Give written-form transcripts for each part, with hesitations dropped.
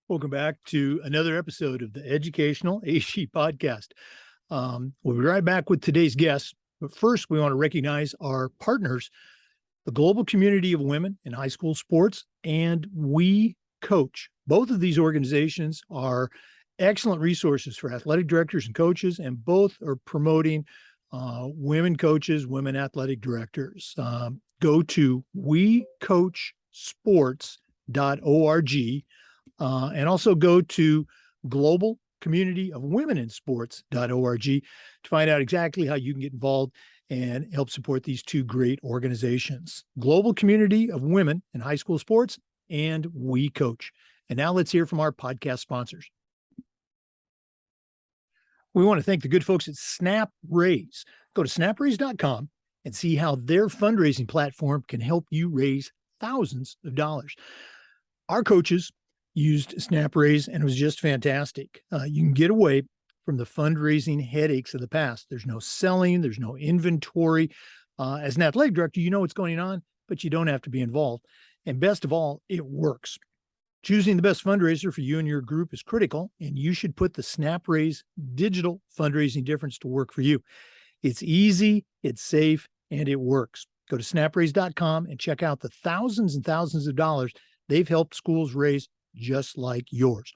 Welcome back to another episode of the Educational AG Podcast. We'll be right back with today's guest. But first, we want to recognize our partners, the Global Community of Women in High School Sports and We Coach. Both of these organizations are excellent resources for athletic directors and coaches, and both are promoting women coaches, women athletic directors. Go to wecoachsports.org. And also go to Global Community of Women in Sports.org to find out exactly how you can get involved and help support these two great organizations, Global Community of Women in High School Sports and We Coach. And now let's hear from our podcast sponsors. We want to thank the good folks at SnapRaise. Go to snapraise.com and see how their fundraising platform can help you raise thousands of dollars. Our coaches used SnapRaise and it was just fantastic. You can get away from the fundraising headaches of the past. There's no selling, there's no inventory. As an athletic director, you know what's going on, but you don't have to be involved. And best of all, it works. Choosing the best fundraiser for you and your group is critical, and you should put the SnapRaise digital fundraising difference to work for you. It's easy, it's safe, and it works. Go to snapraise.com and check out the thousands and thousands of dollars they've helped schools raise just like yours.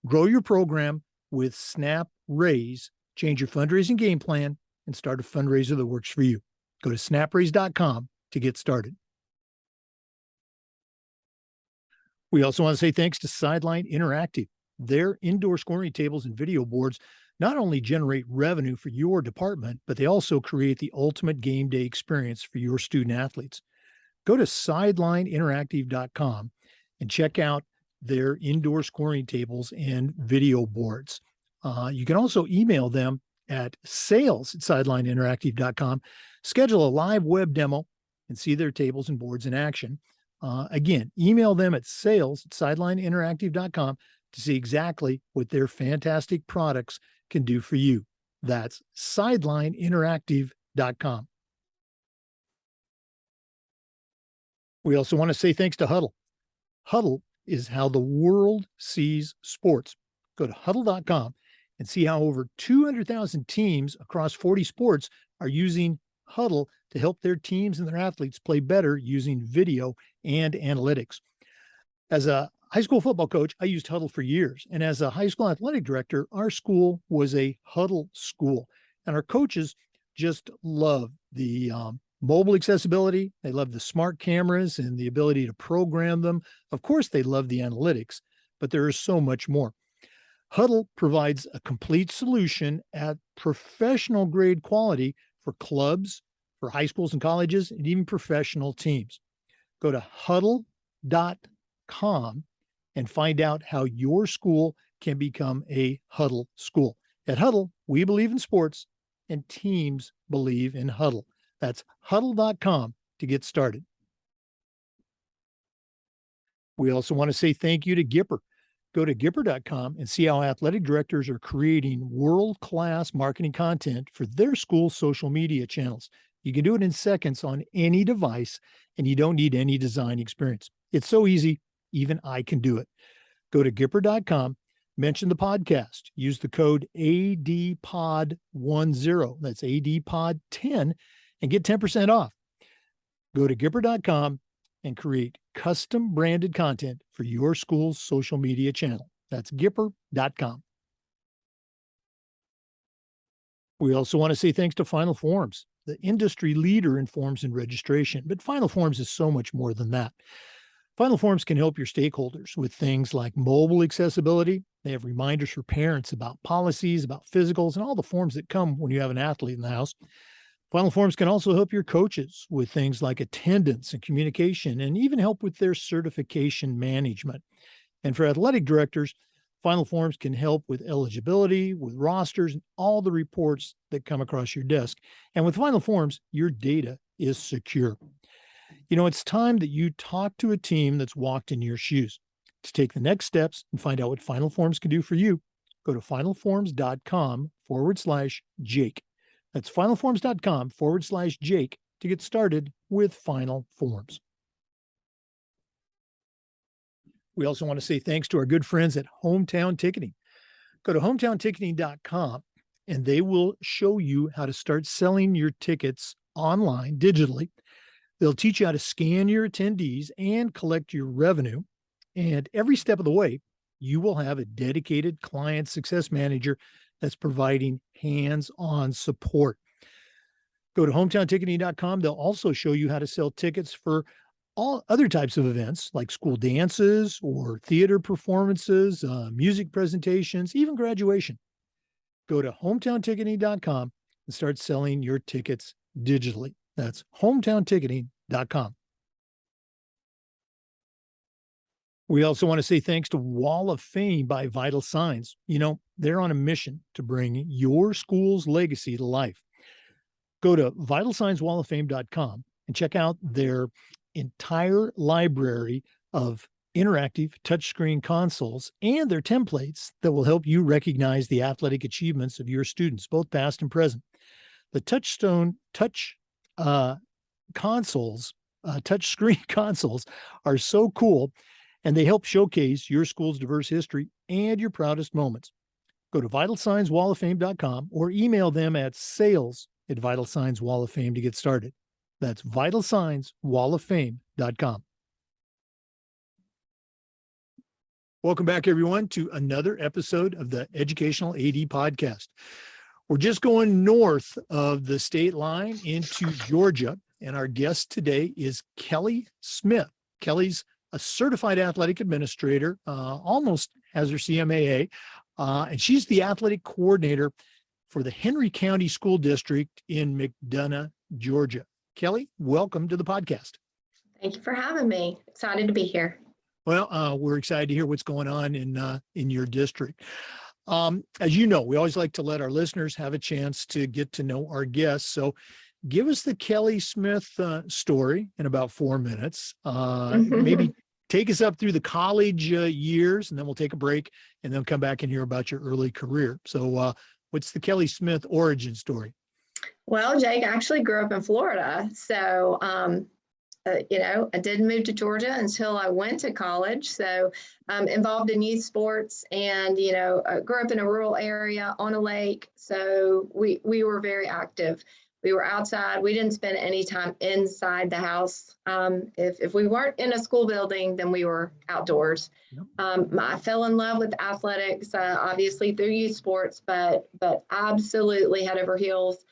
Grow your program with SnapRaise. Change your fundraising game plan and start a fundraiser that works for you. Go to snapraise.com to get started. We also want to say thanks to Sideline Interactive. Their indoor scoring tables and video boards not only generate revenue for your department, but they also create the ultimate game day experience for your student athletes. Go to sidelineinteractive.com and check out their indoor scoring tables and video boards. You can also email them at sales@sidelineinteractive.com, schedule a live web demo, and see their tables and boards in action. Again, email them at sales@sidelineinteractive.com to see exactly what their fantastic products can do for you. That's sidelineinteractive.com. We also want to say thanks to Huddle. Huddle is how the world sees sports. Go to huddle.com and see how over 200,000 teams across 40 sports are using Huddle to help their teams and their athletes play better using video and analytics. As a high school football coach, I used Huddle for years. And as a high school athletic director, our school was a Huddle school. And our coaches just love the mobile accessibility. They love the smart cameras and the ability to program them. Of course, they love the analytics, but there is so much more. Huddle provides a complete solution at professional grade quality for clubs, for high schools and colleges, and even professional teams. Go to huddle.com and find out how your school can become a Huddle school. At Huddle, we believe in sports and teams believe in Huddle. That's huddle.com to get started. We also want to say thank you to Gipper. Go to Gipper.com and see how athletic directors are creating world-class marketing content for their school social media channels. You can do it in seconds on any device, and you don't need any design experience. It's so easy, even I can do it. Go to Gipper.com, mention the podcast, use the code ADPOD10, that's ADPOD10, and get 10% off. Go to Gipper.com and create custom branded content for your school's social media channel. That's Gipper.com. We also want to say thanks to Final Forms, the industry leader in forms and registration. But Final Forms is so much more than that. Final Forms can help your stakeholders with things like mobile accessibility. They have reminders for parents about policies, about physicals, and all the forms that come when you have an athlete in the house. Final Forms can also help your coaches with things like attendance and communication, and even help with their certification management. And for athletic directors, Final Forms can help with eligibility, with rosters, and all the reports that come across your desk. And with Final Forms, your data is secure. You know, it's time that you talk to a team that's walked in your shoes. To take the next steps and find out what Final Forms can do for you, go to finalforms.com/Jake. That's finalforms.com/Jake to get started with Final Forms. We also want to say thanks to our good friends at Hometown Ticketing. Go to hometownticketing.com and they will show you how to start selling your tickets online digitally. They'll teach you how to scan your attendees and collect your revenue. And every step of the way, you will have a dedicated client success manager that's providing hands-on support. Go to hometownticketing.com. They'll also show you how to sell tickets for all other types of events like school dances or theater performances, music presentations, even graduation. Go to hometownticketing.com and start selling your tickets digitally. That's hometownticketing.com. We also want to say thanks to Wall of Fame by Vital Signs. You know, they're on a mission to bring your school's legacy to life. Go to vitalsignswalloffame.com and check out their entire library of interactive touchscreen consoles and their templates that will help you recognize the athletic achievements of your students, both past and present. The touchscreen consoles are so cool, and they help showcase your school's diverse history and your proudest moments. Go to vitalsignswalloffame.com or email them at sales@vitalsignswalloffame to get started. That's vitalsignswalloffame.com. Welcome back, everyone, to another episode of the Educational AD Podcast. We're just going north of the state line into Georgia, and our guest today is Kelli Smith. Kelli's a certified athletic administrator, almost has her CMAA, and she's the athletic coordinator for the Henry County School District in McDonough, Georgia. Kelli, welcome to the podcast. Thank you for having me. Excited to be here. Well, we're excited to hear what's going on in your district. As you know, we always like to let our listeners have a chance to get to know our guests. So give us the Kelli Smith story in about 4 minutes. Maybe take us up through the college years, and then we'll take a break and then come back and hear about your early career. So what's the Kelli Smith origin story? Well, Jake, I actually grew up in Florida. So, I didn't move to Georgia until I went to college. So involved in youth sports and, grew up in a rural area on a lake. So we were very active. We were outside. We didn't spend any time inside the house. If we weren't in a school building, then we were outdoors. Yep. I fell in love with athletics, obviously through youth sports, but absolutely head over heels.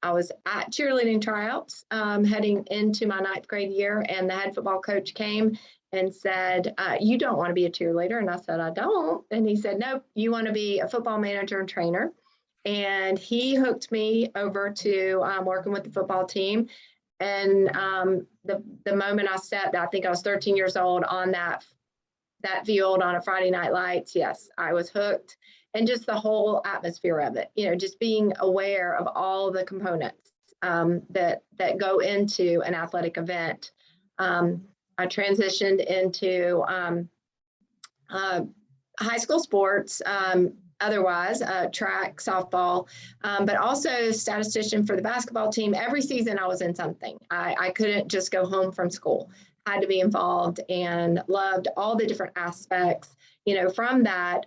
I was at cheerleading tryouts heading into my 9th grade year, and the head football coach came and said, you don't want to be a cheerleader. And I said, I don't. And he said, nope, you want to be a football manager and trainer. And he hooked me over to working with the football team. And the moment I stepped, I think I was 13 years old on that field on a Friday Night Lights. Yes, I was hooked. And just the whole atmosphere of it, just being aware of all the components that go into an athletic event. I transitioned into high school sports, otherwise track, softball, but also statistician for the basketball team. Every season I was in something. I couldn't just go home from school. I had to be involved and loved all the different aspects. From that,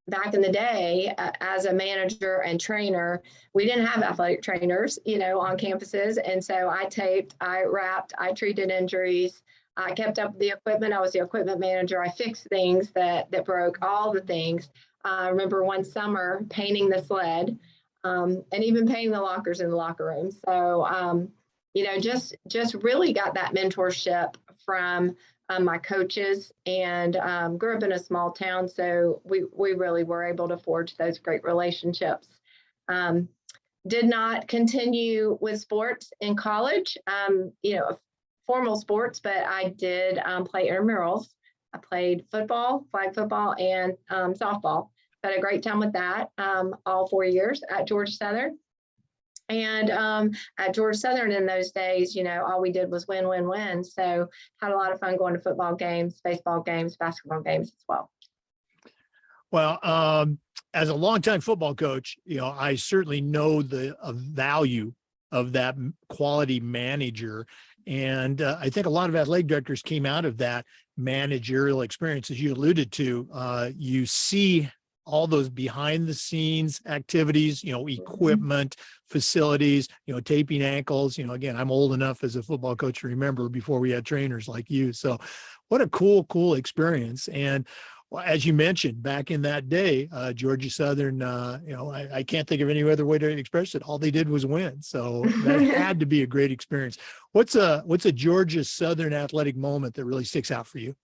back in the day, as a manager and trainer, we didn't have athletic trainers, on campuses. And so I taped, I wrapped, I treated injuries. I kept up with the equipment. I was the equipment manager. I fixed things that broke, all the things. I remember one summer painting the sled and even painting the lockers in the locker room. So, just really got that mentorship from my coaches, and grew up in a small town. So we really were able to forge those great relationships. Did not continue with sports in college, formal sports, but I did play intramurals. I played football, flag football, and softball. Had a great time with that all 4 years at Georgia Southern. And at Georgia Southern in those days, all we did was win, win, win. So had a lot of fun going to football games, baseball games, basketball games as well. Well, as a longtime football coach, I certainly know the value of that quality manager. And I think a lot of athletic directors came out of that managerial experience, as you alluded to. You see all those behind the scenes activities, equipment, facilities, taping ankles. Again, I'm old enough as a football coach to remember before we had trainers like you. So what a cool experience. And as you mentioned, back in that day, Georgia Southern, I can't think of any other way to express it. All they did was win. So that had to be a great experience. What's a Georgia Southern athletic moment that really sticks out for you?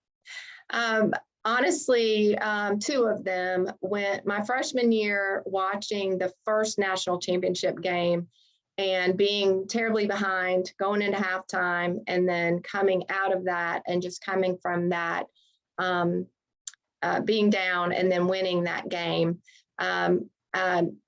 Honestly, two of them. When my freshman year, watching the first national championship game and being terribly behind, going into halftime, and then coming out of that and just coming from that, being down and then winning that game. Then in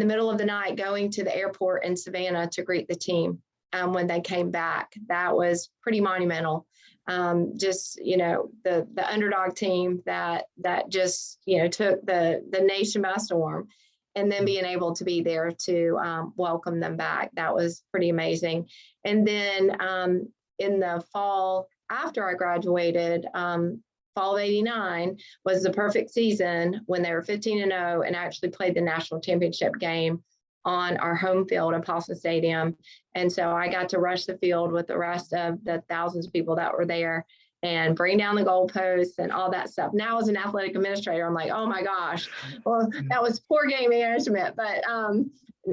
the middle of the night, going to the airport in Savannah to greet the team when they came back, that was pretty monumental. The underdog team that just took the nation by storm, and then being able to be there to welcome them back, that was pretty amazing. And then in the fall after I graduated, fall of '89 was the perfect season when they were 15-0 and actually played the national championship game on our home field in Paulson Stadium. And so I got to rush the field with the rest of the thousands of people that were there and bring down the goalposts and all that stuff. Now as an athletic administrator, I'm like, oh my gosh, well, that was poor game management. But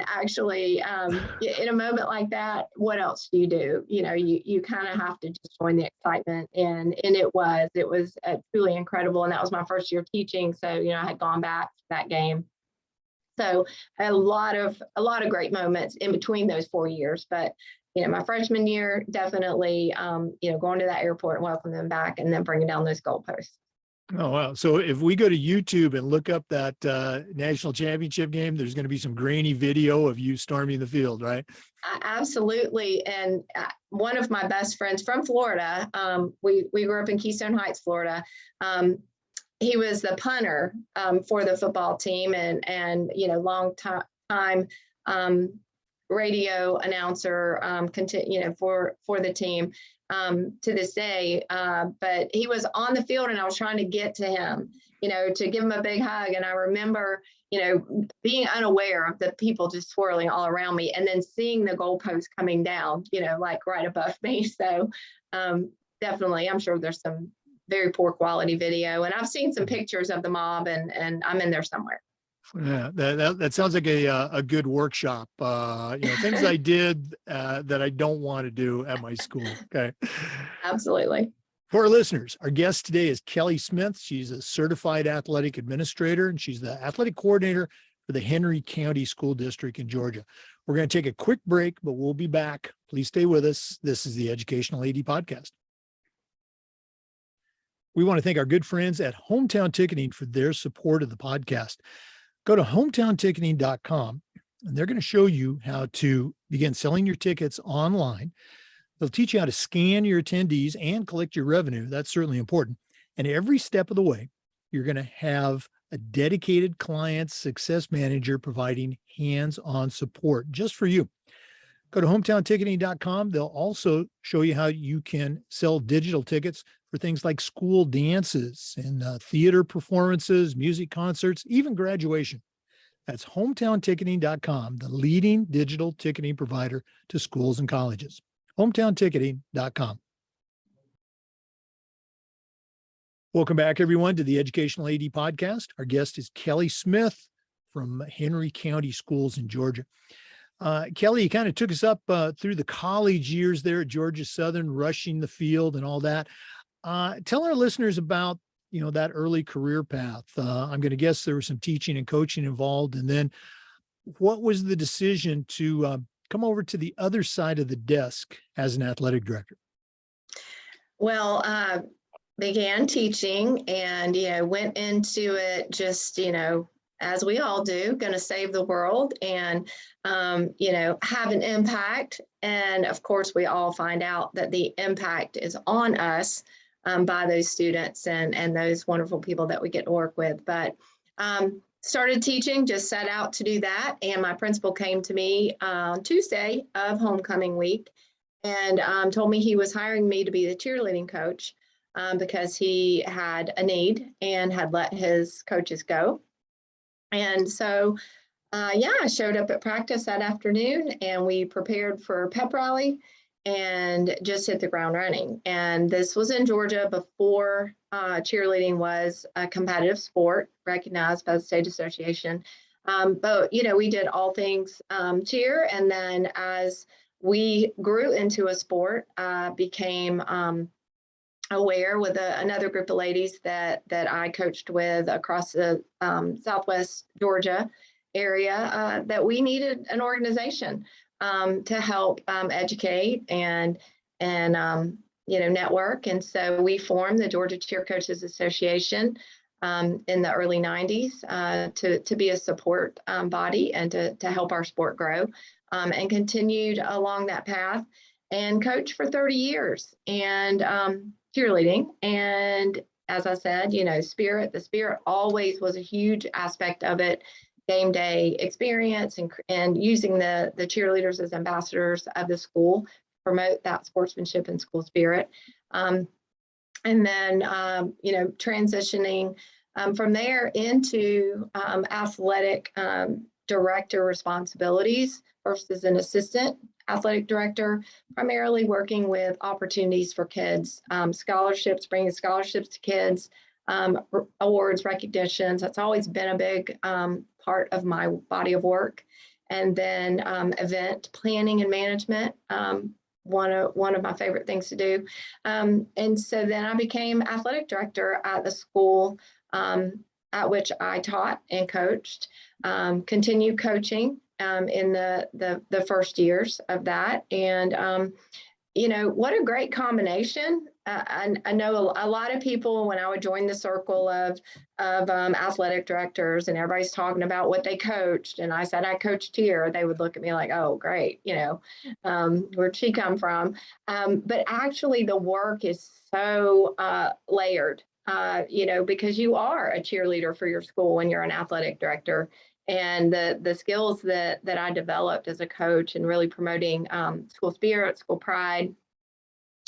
actually, in a moment like that, what else do? You kind of have to just join the excitement. And it was truly incredible. And that was my first year teaching. So, I had gone back to that game. So a lot of great moments in between those 4 years. But, my freshman year, definitely, going to that airport and welcoming them back and then bringing down those goalposts. Oh, wow. So if we go to YouTube and look up that national championship game, there's going to be some grainy video of you storming the field, right? Absolutely. And one of my best friends from Florida, we grew up in Keystone Heights, Florida. He was the punter for the football team and long time radio announcer for the team to this day. But he was on the field and I was trying to get to him, to give him a big hug. And I remember, being unaware of the people just swirling all around me and then seeing the goalpost coming down, like right above me. So definitely, I'm sure there's some very poor quality video, and I've seen some pictures of the mob, and I'm in there somewhere. Yeah, that sounds like a good workshop. Things I did that I don't want to do at my school. Okay. Absolutely. For our listeners, our guest today is Kelli Smith. She's a certified athletic administrator, and she's the athletic coordinator for the Henry County School District in Georgia. We're going to take a quick break, but we'll be back. Please stay with us. This is the Educational AD Podcast. We want to thank our good friends at Hometown Ticketing for their support of the podcast. Go to hometownticketing.com, and they're going to show you how to begin selling your tickets online. They'll teach you how to scan your attendees and collect your revenue. That's certainly important. And every step of the way, you're going to have a dedicated client success manager providing hands-on support just for you. Go to hometownticketing.com. They'll also show you how you can sell digital tickets for things like school dances and theater performances, music concerts, even graduation. That's hometownticketing.com, the leading digital ticketing provider to schools and colleges. hometownticketing.com. Welcome back, everyone, to the Educational AD Podcast. Our guest is Kelli Smith from Henry County Schools in Georgia. Kelli, you kind of took us up through the college years there at Georgia Southern, rushing the field and all that. Tell our listeners about, that early career path. I'm going to guess there was some teaching and coaching involved. And then what was the decision to come over to the other side of the desk as an athletic director? Well, began teaching and, went into it just, as we all do, going to save the world and, have an impact. And of course, we all find out that the impact is on us by those students and those wonderful people that we get to work with. But started teaching, just set out to do that. And my principal came to me on Tuesday of homecoming week and told me he was hiring me to be the cheerleading coach because he had a need and had let his coaches go. And so, I showed up at practice that afternoon and we prepared for pep rally and just hit the ground running. And this was in Georgia before cheerleading was a competitive sport recognized by the state association. But, we did all things cheer. And then as we grew into a sport, became aware with another group of ladies that I coached with across the Southwest Georgia area that we needed an organization to help educate and network. And so we formed the Georgia Cheer Coaches Association in the early 90s to be a support body and to help our sport grow, and continued along that path and coached for 30 years and cheerleading. And as I said, the spirit always was a huge aspect of it. Game day experience and using the cheerleaders as ambassadors of the school to promote that sportsmanship and school spirit. And then, transitioning from there into athletic director responsibilities, first as an assistant athletic director, primarily working with opportunities for kids, scholarships, bringing scholarships to kids, awards, recognitions. That's always been a big part of my body of work. And then event planning and management, one of my favorite things to do. And so then I became athletic director at the school at which I taught and coached, continued coaching in the first years of that. And what a great combination. I know a lot of people, when I would join the circle of athletic directors and everybody's talking about what they coached, and I said I coached here, they would look at me like, oh, great, where'd she come from? But actually the work is so layered, because you are a cheerleader for your school when you're an athletic director. And the skills that I developed as a coach and really promoting school spirit, school pride,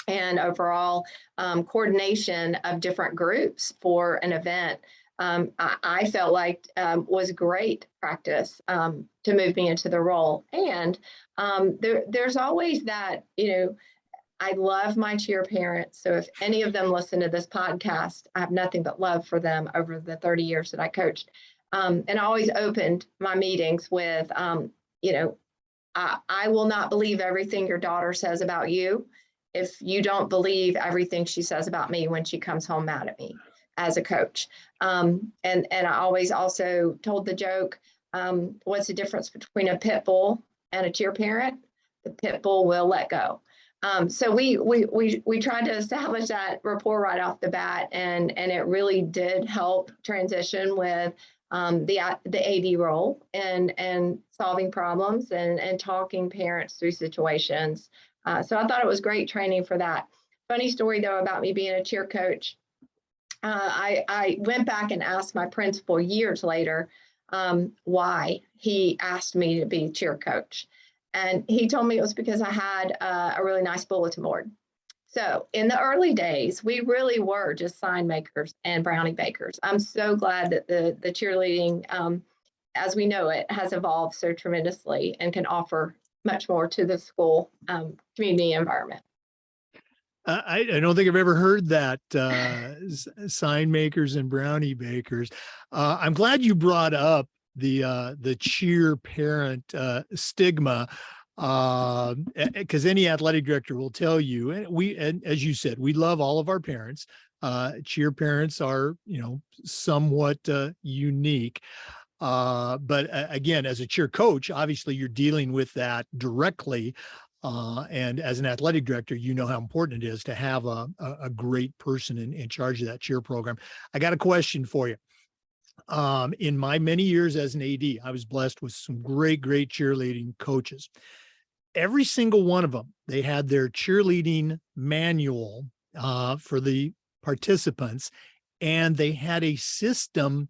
and overall coordination of different groups for an event, I felt like was great practice to move me into the role. And there's always that, I love my cheer parents. So if any of them listen to this podcast, I have nothing but love for them over the 30 years that I coached. And I always opened my meetings with, I will not believe everything your daughter says about you if you don't believe everything she says about me when she comes home mad at me as a coach. And I always also told the joke, what's the difference between a pit bull and a cheer parent? The pit bull will let go. So we tried to establish that rapport right off the bat, and it really did help transition with the AD role and solving problems and talking parents through situations. So I thought it was great training for that. Funny story though about me being a cheer coach. I went back and asked my principal years later why he asked me to be cheer coach. And he told me it was because I had a really nice bulletin board. So in the early days, we really were just sign makers and brownie bakers. I'm so glad that the cheerleading, as we know it, has evolved so tremendously and can offer much more to the school community environment. I don't think I've ever heard that, sign makers and brownie bakers. I'm glad you brought up the cheer parent stigma, because any athletic director will tell you, and as you said, we love all of our parents. Cheer parents are, somewhat unique. But again, as a cheer coach, obviously you're dealing with that directly. And as an athletic director, you know how important it is to have a great person in charge of that cheer program. I got a question for you. In my many years as an AD, I was blessed with some great cheerleading coaches. Every single one of them, they had their cheerleading manual for the participants, and they had a system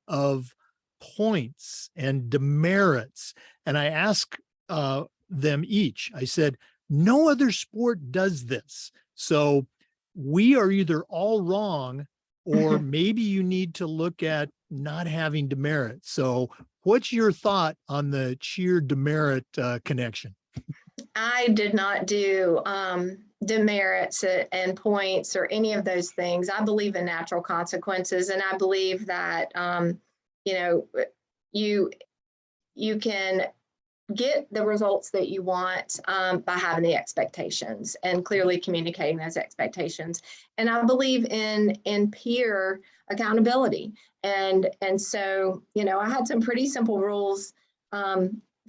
of points and demerits. And I asked them each, I said, no other sport does this. So we are either all wrong, or maybe you need to look at not having demerits. So what's your thought on the cheer demerit connection? I did not do demerits and points or any of those things. I believe in natural consequences, and I believe that you know, you can get the results that you want by having the expectations and clearly communicating those expectations. And I believe in peer accountability. And so, you know, I had some pretty simple rules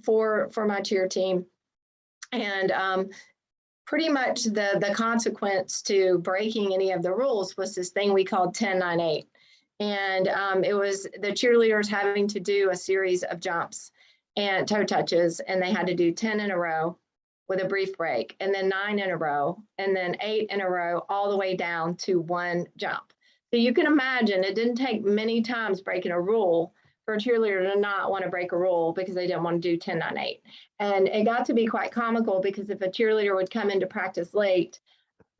for my cheer team. And pretty much the consequence to breaking any of the rules was this thing we called 10-9-8. And it was the cheerleaders having to do a series of jumps and toe touches, and they had to do 10 in a row with a brief break, and then 9 in a row, and then 8 in a row, all the way down to one jump. So you can imagine it didn't take many times breaking a rule for a cheerleader to not want to break a rule because they didn't want to do 10-9-8. And it got to be quite comical, because if a cheerleader would come into practice late,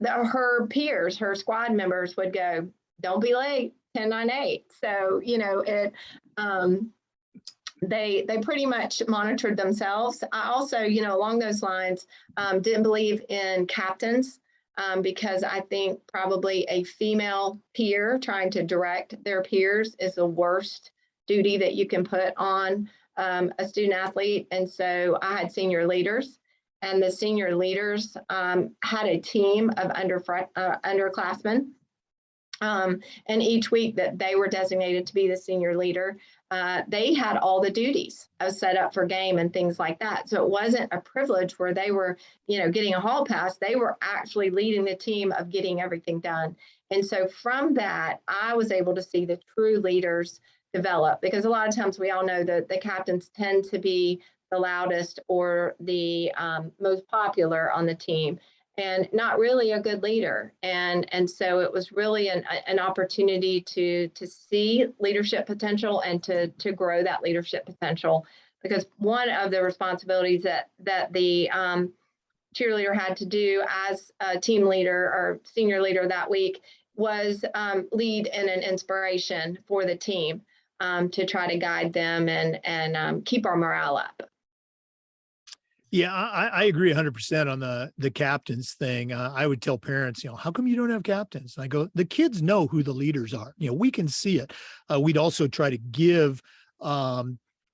her peers, her squad members would go, "Don't be late, 10-9-8." So, you know, they pretty much monitored themselves. I also, you know, along those lines, didn't believe in captains, because I think probably a female peer trying to direct their peers is the worst duty that you can put on a student athlete. And so I had senior leaders, and the senior leaders had a team of underclassmen. And each week that they were designated to be the senior leader, they had all the duties set up for game and things like that. So it wasn't a privilege where they were, you know, getting a hall pass. They were actually leading the team of getting everything done. And so from that, I was able to see the true leaders develop, because a lot of times we all know that the captains tend to be the loudest or the most popular on the team, and not really a good leader. And so it was really an opportunity to see leadership potential and to grow that leadership potential, because one of the responsibilities that the cheerleader had to do as a team leader or senior leader that week was lead in an inspiration for the team, to try to guide them and keep our morale up. Yeah, I agree 100% on the captains thing. I would tell parents, you know, how come you don't have captains? And I go, the kids know who the leaders are. You know, we can see it. We'd also try to give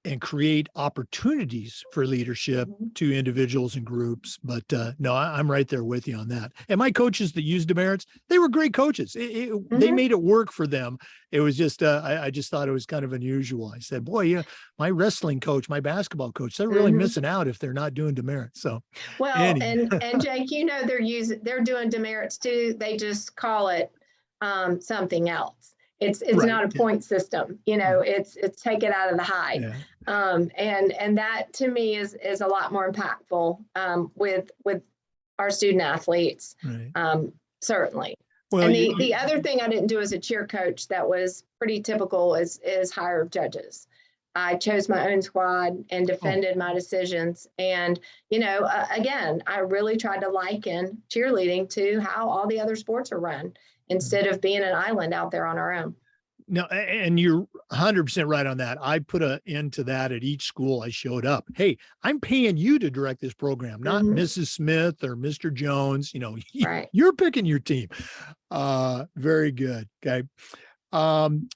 and create opportunities for leadership to individuals and groups. But no, I'm right there with you on that. And my coaches that used demerits, they were great coaches. They made it work for them. It was just, I just thought it was kind of unusual. I said, boy, yeah, my wrestling coach, my basketball coach, they're really missing out if they're not doing demerits. So, well, and Jake, you know, they're doing demerits too. They just call it something else. It's right. Not a point system, you know, it's take it out of the high. Yeah. And that to me is a lot more impactful with our student athletes, right. Certainly. Well, and the other thing I didn't do as a cheer coach that was pretty typical is hire judges. I chose my own squad and defended my decisions. And, you know, again, I really tried to liken cheerleading to how all the other sports are run, instead of being an island out there on our own. No, and you're 100% right on that. I put an end to that at each school I showed up. Hey, I'm paying you to direct this program, not Mrs. Smith or Mr. Jones. You know, right. You're picking your team. Very good. Okay.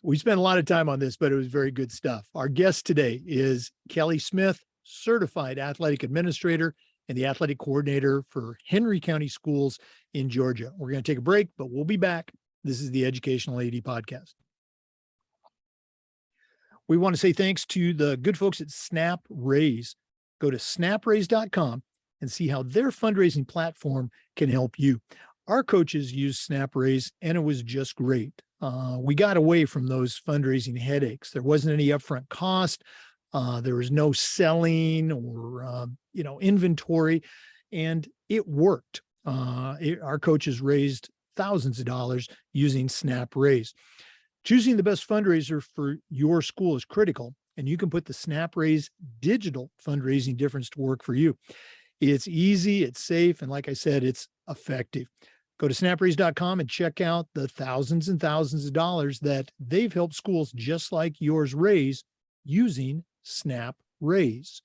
We spent a lot of time on this, but it was very good stuff. Our guest today is Kelli Smith, certified athletic administrator and the athletic coordinator for Henry County Schools in Georgia. We're going to take a break, but we'll be back. This is the Educational AD Podcast. We want to say thanks to the good folks at Snap Raise. Go to snapraise.com and see how their fundraising platform can help you. Our coaches used Snap Raise, and it was just great. We got away from those fundraising headaches. There wasn't any upfront cost. There was no selling or, inventory, and it worked. Our coaches raised thousands of dollars using Snap Raise. Choosing the best fundraiser for your school is critical. and you can put the SnapRaise digital fundraising difference to work for you. It's easy, it's safe, and like I said, it's effective. Go to snapraise.com and check out the thousands and thousands of dollars that they've helped schools just like yours raise using SnapRaise.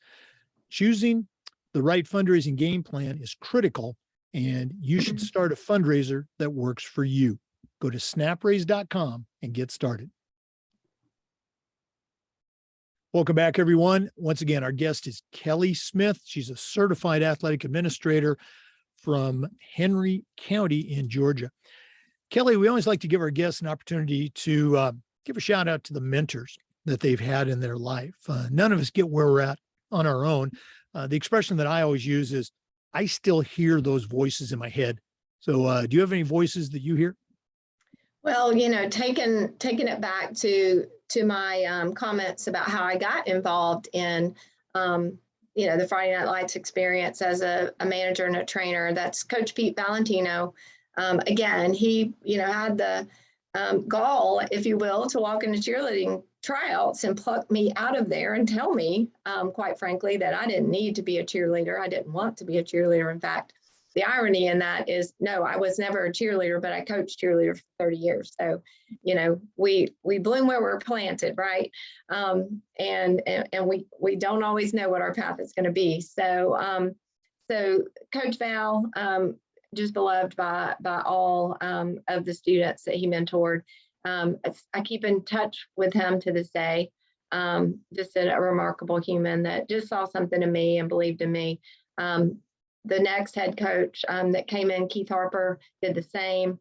Choosing the right fundraising game plan is critical, and you should start a fundraiser that works for you. Go to snapraise.com and get started. Welcome back, everyone. Once again, our guest is Kelli Smith. She's a certified athletic administrator from Henry County in Georgia. Kelli, we always like to give our guests an opportunity to give a shout out to the mentors that they've had in their life. None of us get where we're at on our own. The expression that I always use is, I still hear those voices in my head. So do you have any voices that you hear? Well, taking it back to my comments about how I got involved in, the Friday Night Lights experience as a manager and a trainer. That's Coach Pete Valentino. Again, he, had the gall, if you will, to walk into cheerleading tryouts and pluck me out of there and tell me, quite frankly, that I didn't need to be a cheerleader. I didn't want to be a cheerleader. In fact, the irony in that is, no, I was never a cheerleader, but I coached cheerleaders for 30 years. So, we bloom where we're planted, right? And we don't always know what our path is going to be. So, Coach Val, just beloved by all of the students that he mentored. I keep in touch with him to this day. Just a remarkable human that just saw something in me and believed in me. The next head coach that came in, Keith Harper, did the same.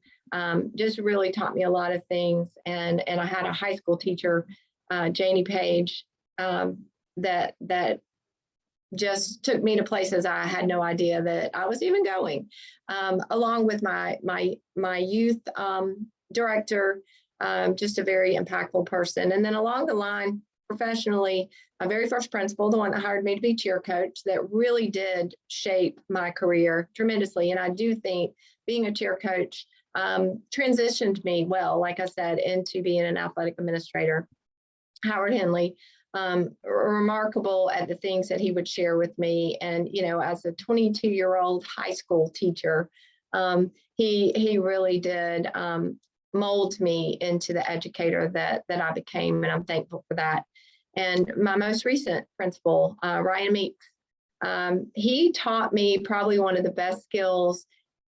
Just really taught me a lot of things. And I had a high school teacher, Janie Page, that just took me to places I had no idea that I was even going. Along with my youth director, just a very impactful person. And then along the line, professionally, my very first principal, the one that hired me to be cheer coach, that really did shape my career tremendously. And I do think being a cheer coach transitioned me well, like I said, into being an athletic administrator. Howard Henley, remarkable at the things that he would share with me. And, as a 22-year-old high school teacher, he really did mold me into the educator that I became, and I'm thankful for that. And my most recent principal, Ryan Meeks, he taught me probably one of the best skills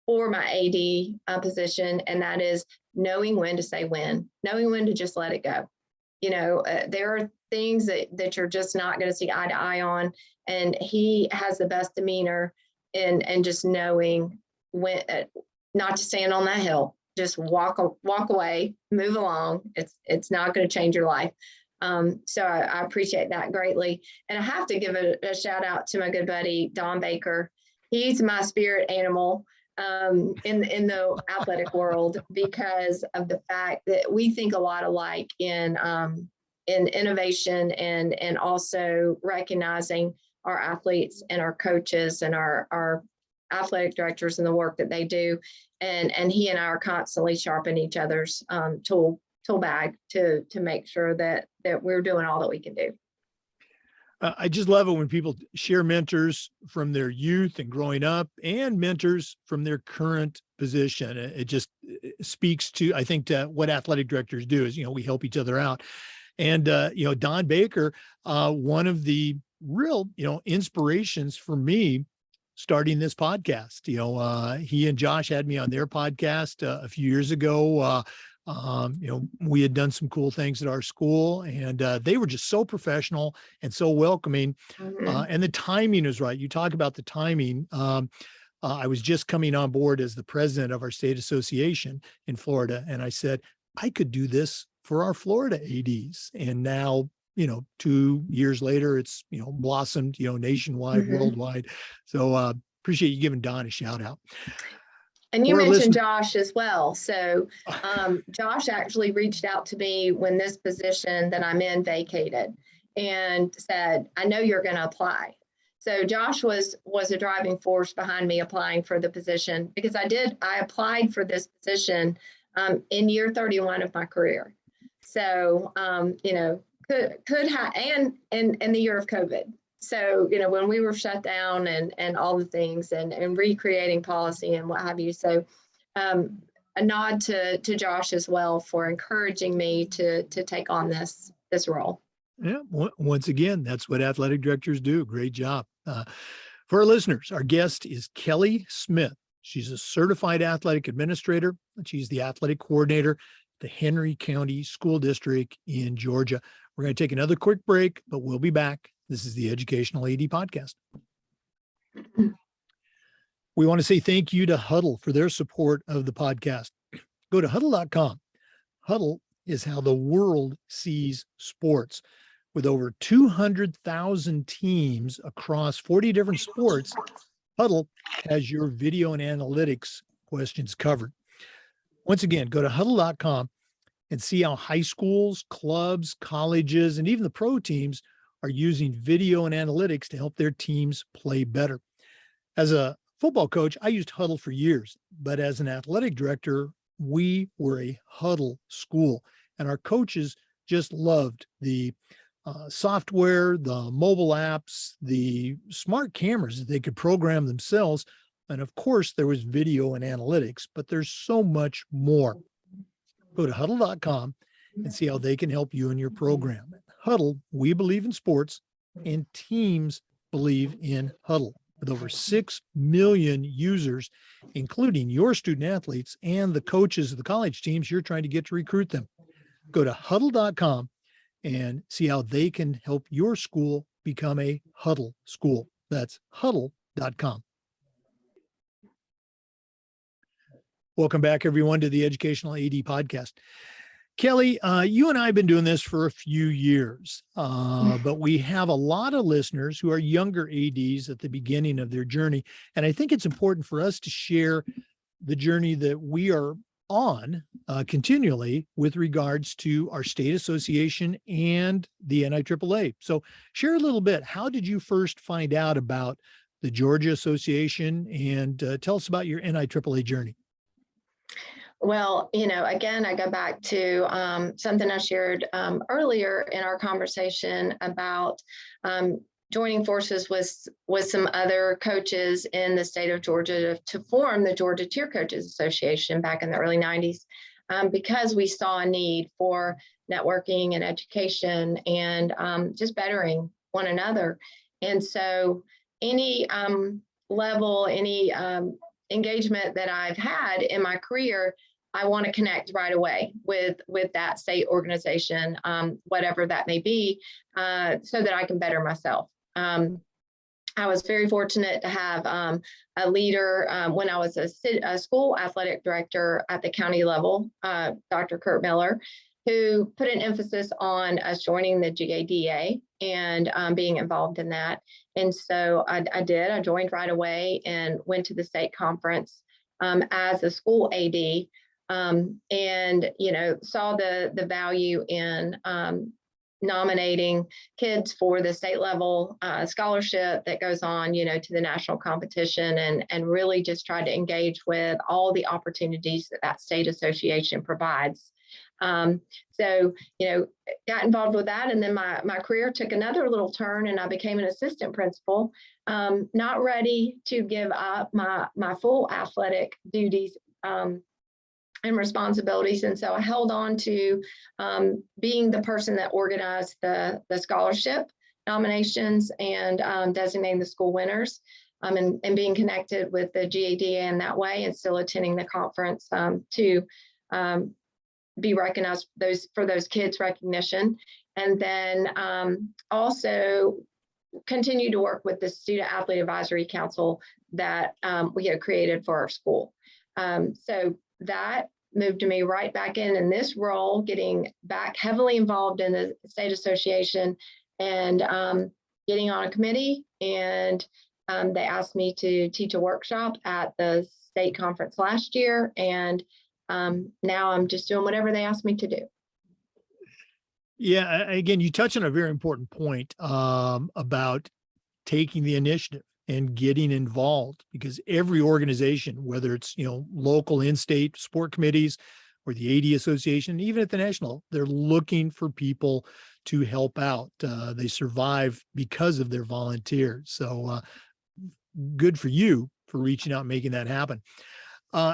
for my AD position, and that is knowing when to say when, knowing when to just let it go. There are things that you're just not going to see eye to eye on, and he has the best demeanor in just knowing when not to stand on that hill. Just walk away, move along. It's not going to change your life. So I appreciate that greatly. And I have to give a shout out to my good buddy, Don Baker. He's my spirit animal in the athletic world, because of the fact that we think a lot alike in innovation and also recognizing our athletes and our coaches and our athletic directors and the work that they do. And he and I are constantly sharpening each other's tool bag to make sure that we're doing all that we can do. I just love it when people share mentors from their youth and growing up and mentors from their current position. It just speaks to, I think, to what athletic directors do is, we help each other out. And, Don Baker, one of the real, inspirations for me starting this podcast. He and Josh had me on their podcast a few years ago. We had done some cool things at our school, and they were just so professional and so welcoming. Mm-hmm. And the timing is right. You talk about the timing. I was just coming on board as the president of our state association in Florida. And I said, I could do this for our Florida ADs. And now, 2 years later, it's, blossomed, nationwide, Mm-hmm. worldwide. So appreciate you giving Don a shout out. And you mentioned Josh as well. So Josh actually reached out to me when this position that I'm in vacated and said, I know you're going to apply. So Josh was a driving force behind me applying for the position, because I applied for this position in year 31 of my career. So, could have, and in the year of COVID. So, when we were shut down and all the things and recreating policy and what have you. So, a nod to Josh as well for encouraging me to take on this role. Yeah. Once again, that's what athletic directors do. Great job. For our listeners, our guest is Kelli Smith. She's a certified athletic administrator, and she's the athletic coordinator at the Henry County School District in Georgia. We're going to take another quick break, but we'll be back. This is the Educational AD Podcast. We want to say thank you to Huddle for their support of the podcast. Go to huddle.com. Huddle is how the world sees sports. With over 200,000 teams across 40 different sports, Huddle has your video and analytics questions covered. Once again, go to huddle.com and see how high schools, clubs, colleges, and even the pro teams are using video and analytics to help their teams play better. As a football coach, I used Huddle for years, but as an athletic director, we were a Huddle school, and our coaches just loved the software, the mobile apps, the smart cameras that they could program themselves. And of course, there was video and analytics, but there's so much more. Go to huddle.com and see how they can help you in your program. Huddle, we believe in sports, and teams believe in Huddle. With over 6 million users, including your student athletes and the coaches of the college teams you're trying to get to recruit them. Go to huddle.com and see how they can help your school become a Huddle school. That's huddle.com. Welcome back, everyone, to the Educational AD Podcast. Kelli, you and I have been doing this for a few years, but we have a lot of listeners who are younger ADs at the beginning of their journey. And I think it's important for us to share the journey that we are on continually with regards to our state association and the NIAAA. So share a little bit. How did you first find out about the Georgia Association, and tell us about your NIAAA journey? Well, again, I go back to something I shared earlier in our conversation about joining forces with some other coaches in the state of Georgia to form the Georgia Cheer Coaches Association back in the early 90s, because we saw a need for networking and education and just bettering one another. And so any level, any engagement that I've had in my career, I want to connect right away with that state organization, whatever that may be, so that I can better myself. I was very fortunate to have a leader when I was a school athletic director at the county level, Dr. Kurt Miller, who put an emphasis on us joining the GADA and being involved in that. And so I did. I joined right away and went to the state conference as a school AD, and saw the value in nominating kids for the state level scholarship that goes on, to the national competition, and really just tried to engage with all the opportunities that state association provides. So, got involved with that. And then my career took another little turn and I became an assistant principal, not ready to give up my full athletic duties and responsibilities. And so I held on to being the person that organized the scholarship nominations and designating the school winners, and being connected with the GADA in that way, and still attending the conference to be recognized for those kids' recognition. And then also continue to work with the Student Athlete Advisory Council that we had created for our school. So that moved me right back in this role, getting back heavily involved in the state association and getting on a committee. And they asked me to teach a workshop at the state conference last year. And now I'm just doing whatever they asked me to do. Yeah, again, you touch on a very important point about taking the initiative and getting involved, because every organization, whether it's, local in-state sport committees or the AD Association, even at the national, they're looking for people to help out. They survive because of their volunteers. So good for you for reaching out and making that happen.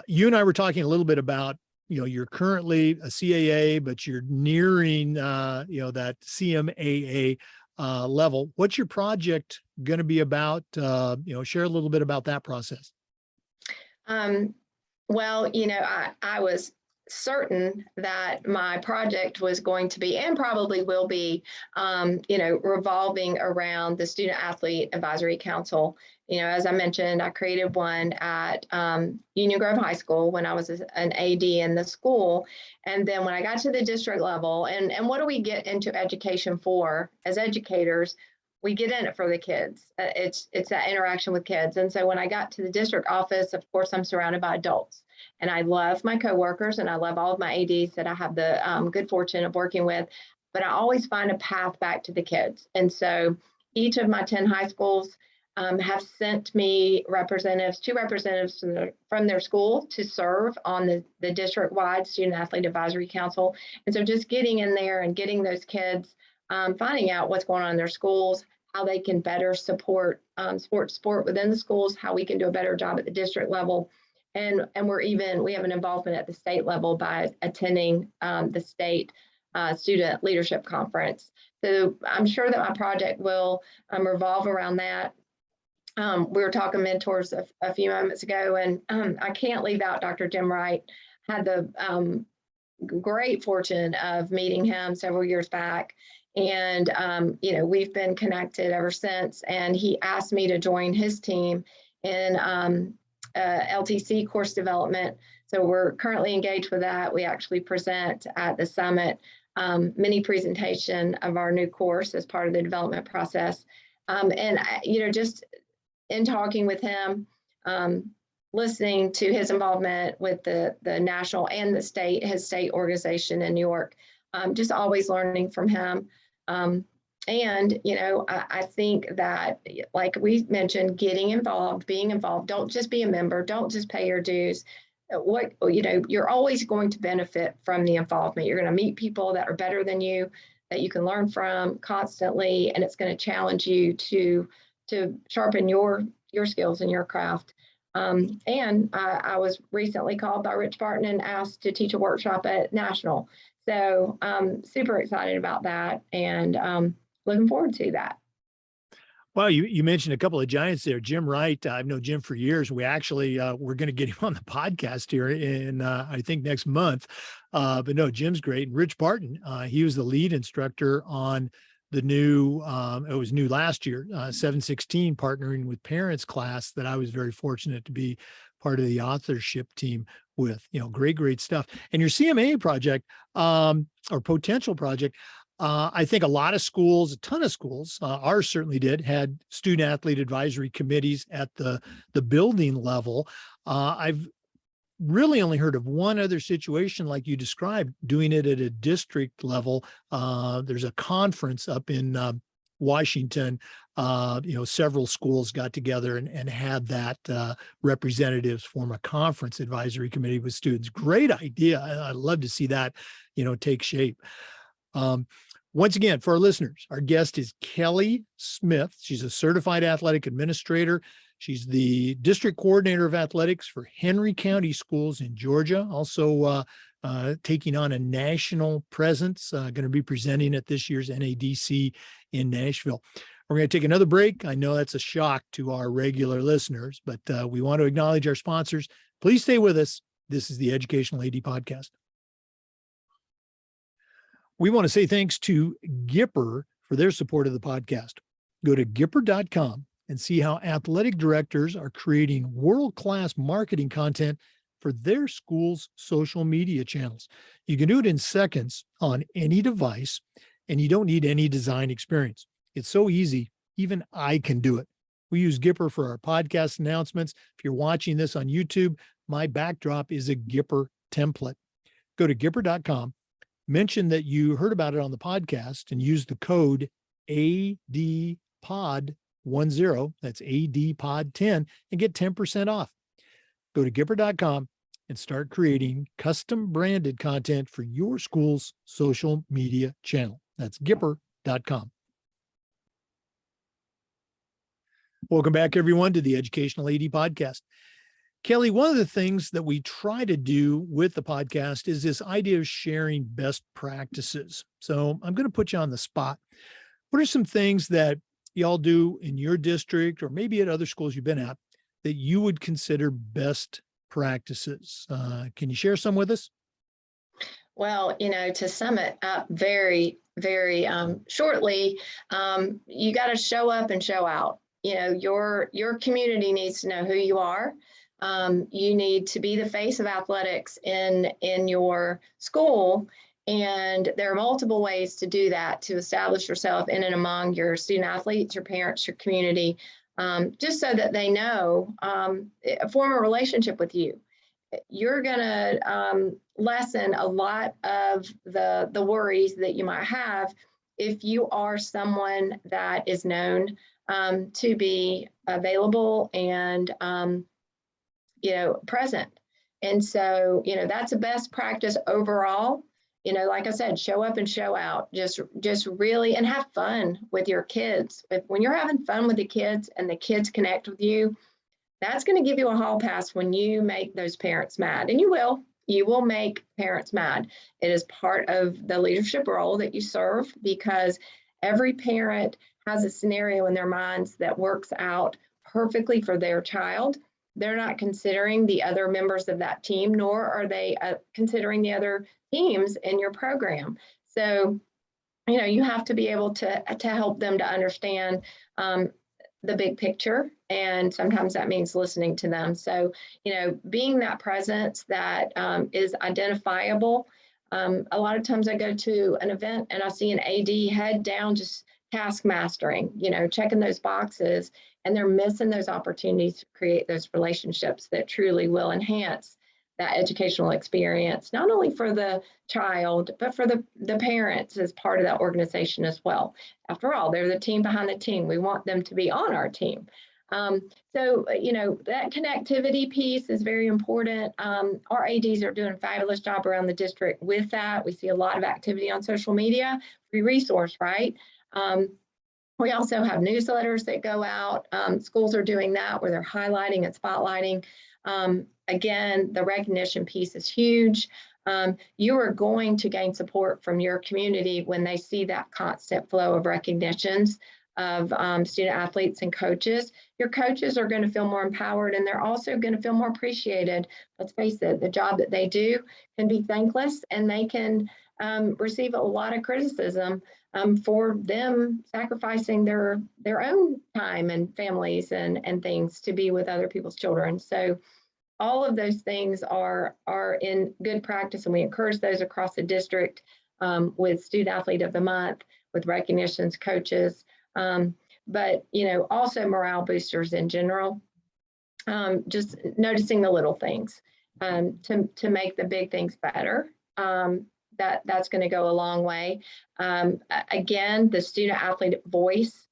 You and I were talking a little bit about, you're currently a CAA, but you're nearing, that CMAA level. What's your project going to be about? Share a little bit about that process. Well, I was certain that my project was going to be, and probably will be, revolving around the Student Athlete Advisory Council. As I mentioned, I created one at Union Grove High School when I was an AD in the school. And then when I got to the district level, and what do we get into education for as educators? We get in it for the kids. It's that interaction with kids. And so when I got to the district office, of course, I'm surrounded by adults. And I love my coworkers and I love all of my ADs that I have the good fortune of working with. But I always find a path back to the kids. And so each of my 10 high schools have sent me two representatives from their school to serve on the district-wide Student Athlete Advisory Council. And so just getting in there and getting those kids, finding out what's going on in their schools, how they can better support sport within the schools, how we can do a better job at the district level. And we have an involvement at the state level by attending the state student leadership conference. So I'm sure that my project will revolve around that. We were talking mentors a few moments ago, and I can't leave out Dr. Jim Wright. Had the great fortune of meeting him several years back. And, we've been connected ever since. And he asked me to join his team in LTC course development. So we're currently engaged with that. We actually present at the summit mini presentation of our new course as part of the development process. And, just in talking with him, listening to his involvement with the national and his state organization in New York, just always learning from him. I think that, like we mentioned, getting involved, being involved, don't just be a member, don't just pay your dues. You're always going to benefit from the involvement. You're going to meet people that are better than you, that you can learn from constantly, and it's going to challenge you to sharpen your skills and your craft. And I was recently called by Rich Barton and asked to teach a workshop at National. So super excited about that and looking forward to that. Well, you mentioned a couple of giants there. Jim Wright, I've known Jim for years. We actually, we're going to get him on the podcast here in, I think, next month. But no, Jim's great. And Rich Barton, he was the lead instructor on the new, it was new last year, 716 partnering with parents class that I was very fortunate to be part of the authorship team with. Great stuff. And your CMA project or potential project, I think a lot of schools, a ton of schools, ours certainly did, had student athlete advisory committees at the building level. I've really only heard of one other situation like you described, doing it at a district level. There's a conference up in Washington. Several schools got together and had that representatives form a conference advisory committee with students. Great idea. I'd love to see that, take shape. Once again, for our listeners, our guest is Kelli Smith. She's a certified athletic administrator. She's the district coordinator of athletics for Henry County Schools in Georgia, also taking on a national presence, going to be presenting at this year's NADC in Nashville. We're going to take another break. I know that's a shock to our regular listeners, but we want to acknowledge our sponsors. Please stay with us. This is the Educational AD Podcast. We want to say thanks to Gipper for their support of the podcast. Go to Gipper.com and see how athletic directors are creating world-class marketing content for their school's social media channels. You can do it in seconds on any device, and you don't need any design experience. It's so easy, even I can do it. We use Gipper for our podcast announcements. If you're watching this on YouTube, my backdrop is a Gipper template. Go to Gipper.com, mention that you heard about it on the podcast, and use the code ADPOD10, that's ADPOD10, and get 10% off. Go to Gipper.com and start creating custom branded content for your school's social media channel. That's Gipper.com. Welcome back, everyone, to the Educational AD Podcast. Kelli, one of the things that we try to do with the podcast is this idea of sharing best practices. So I'm going to put you on the spot. What are some things that y'all do in your district or maybe at other schools you've been at that you would consider best practices? Can you share some with us? Well, to sum it up very, very shortly, you got to show up and show out. Your community needs to know who you are. You need to be the face of athletics in your school. And there are multiple ways to do that, to establish yourself in and among your student athletes, your parents, your community, just so that they know, form a relationship with you. You're going to lessen a lot of the worries that you might have if you are someone that is known to be available and present. And so that's a best practice overall. Like I said, show up and show out. Just really, and have fun with your kids. When you're having fun with the kids and the kids connect with you, that's going to give you a hall pass when you make those parents mad. And you will make parents mad. It is part of the leadership role that you serve, because every parent has a scenario in their minds that works out perfectly for their child. They're not considering the other members of that team, nor are they considering the other teams in your program. So, you have to be able to help them to understand the big picture. And sometimes that means listening to them. So, being that presence that is identifiable. A lot of times I go to an event and I see an AD head down, just task mastering, checking those boxes, and they're missing those opportunities to create those relationships that truly will enhance that educational experience, not only for the child, but for the parents as part of that organization as well. After all, they're the team behind the team. We want them to be on our team. So, that connectivity piece is very important. Our ADs are doing a fabulous job around the district with that. We see a lot of activity on social media, free resource, right? We also have newsletters that go out. Schools are doing that where they're highlighting and spotlighting. Again, the recognition piece is huge. You are going to gain support from your community when they see that constant flow of recognitions of student athletes and coaches. Your coaches are going to feel more empowered, and they're also going to feel more appreciated. Let's face it, the job that they do can be thankless, and they can receive a lot of criticism for them sacrificing their own time and families and things to be with other people's children. So all of those things are in good practice, and we encourage those across the district with Student Athlete of the Month, with recognitions, coaches, but also morale boosters in general. Just noticing the little things to make the big things better. That's going to go a long way. Again, the student athlete voice.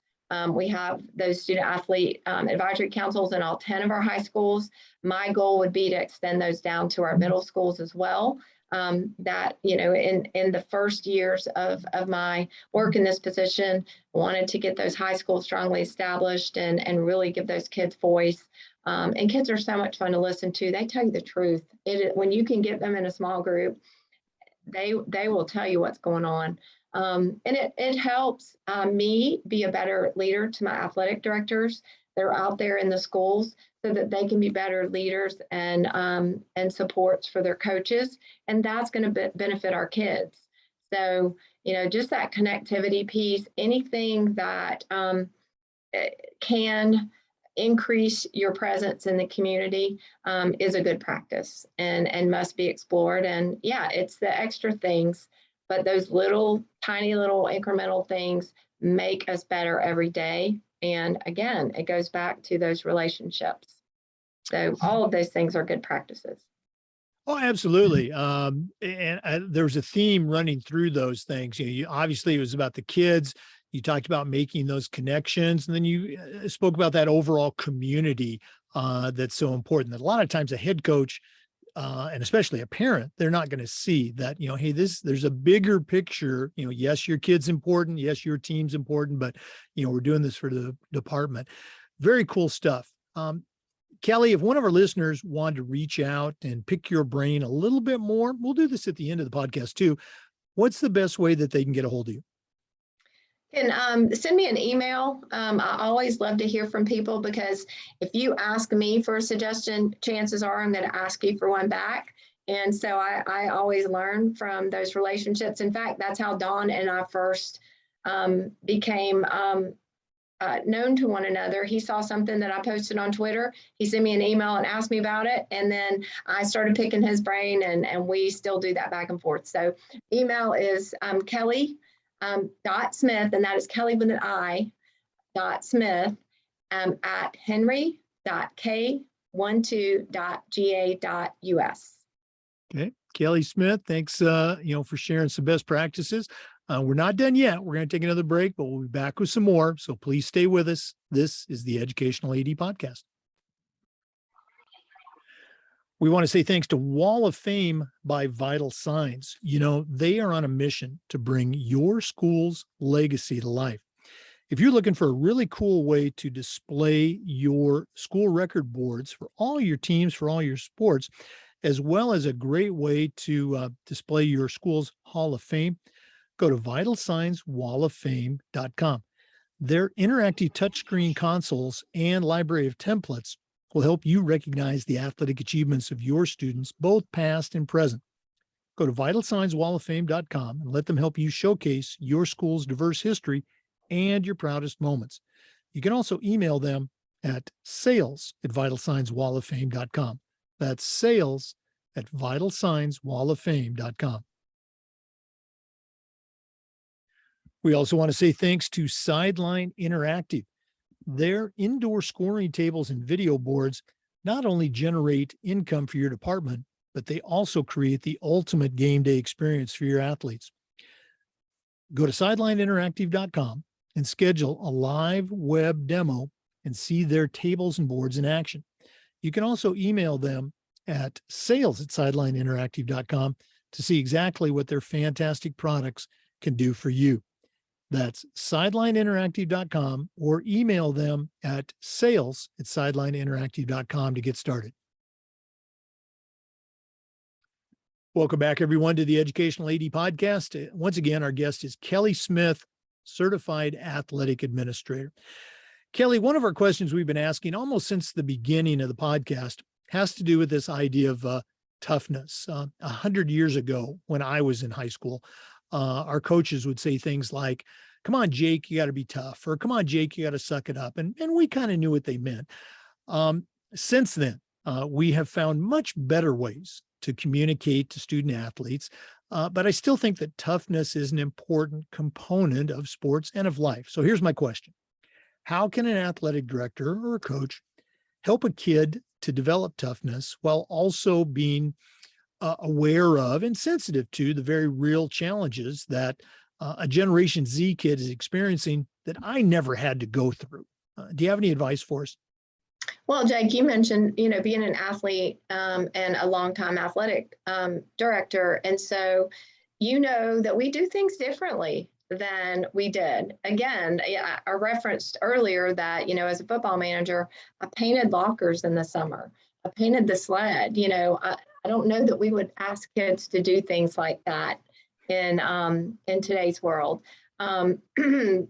We have those student athlete advisory councils in all 10 of our high schools. My goal would be to extend those down to our middle schools as well. That, in the first years of my work in this position, wanted to get those high schools strongly established and really give those kids voice. And kids are so much fun to listen to. They tell you the truth. When you can get them in a small group, they will tell you what's going on. And it helps me be a better leader to my athletic directors. They're out there in the schools so that they can be better leaders and supports for their coaches. And that's going to benefit our kids. So, just that connectivity piece, anything that can increase your presence in the community is a good practice and must be explored. And yeah, it's the extra things, but those tiny little incremental things make us better every day. And again, it goes back to those relationships. So all of those things are good practices. Oh, absolutely. There's a theme running through those things. Obviously it was about the kids. You talked about making those connections, and then you spoke about that overall community that's so important. That a lot of times a head coach and especially a parent, they're not going to see that, hey, there's a bigger picture. Yes, your kid's important. Yes, your team's important, but, we're doing this for the department. Very cool stuff. Kelli, if one of our listeners wanted to reach out and pick your brain a little bit more, we'll do this at the end of the podcast too. What's the best way that they can get a hold of you? And send me an email. I always love to hear from people, because if you ask me for a suggestion, chances are I'm going to ask you for one back. And so I always learn from those relationships. In fact, that's how Don and I first became known to one another. He saw something that I posted on Twitter. He sent me an email and asked me about it. And then I started picking his brain, and we still do that back and forth. So email is Kelli .Smith, and that is Kelli with an I, .Smith, at henry.k12.ga.us. Okay. Kelli Smith, thanks, for sharing some best practices. We're not done yet. We're going to take another break, but we'll be back with some more. So please stay with us. This is the Educational AD Podcast. We want to say thanks to Wall of Fame by Vital Signs. They are on a mission to bring your school's legacy to life. If you're looking for a really cool way to display your school record boards for all your teams, for all your sports, as well as a great way to display your school's Hall of Fame, go to vitalsignswalloffame.com. Their interactive touchscreen consoles and library of templates will help you recognize the athletic achievements of your students, both past and present. Go to vitalsignswalloffame.com and let them help you showcase your school's diverse history and your proudest moments. You can also email them at sales@vitalsignswalloffame.com. That's sales@vitalsignswalloffame.com. We also want to say thanks to Sideline Interactive. Their indoor scoring tables and video boards not only generate income for your department, but they also create the ultimate game day experience for your athletes. Go to sidelineinteractive.com and schedule a live web demo and see their tables and boards in action. You can also email them at sales@sidelineinteractive.com to see exactly what their fantastic products can do for you. That's sidelineinteractive.com, or email them at sales@sidelineinteractive.com to get started. Welcome back, everyone, to the Educational AD Podcast. Once again, our guest is Kelli Smith, Certified Athletic Administrator. Kelli, one of our questions we've been asking almost since the beginning of the podcast has to do with this idea of toughness. 100 years ago, when I was in high school, our coaches would say things like, "Come on, Jake, you got to be tough," or "Come on, Jake, you got to suck it up." And we kind of knew what they meant. Since then, we have found much better ways to communicate to student athletes. But I still think that toughness is an important component of sports and of life. So here's my question. How can an athletic director or a coach help a kid to develop toughness while also being aware of and sensitive to the very real challenges that a Generation Z kid is experiencing that I never had to go through? Do you have any advice for us? Well, Jake, you mentioned, being an athlete and a longtime athletic director. And so, that we do things differently than we did. Again, I referenced earlier that, as a football manager, I painted lockers in the summer. I painted the sled. I don't know that we would ask kids to do things like that in today's world. The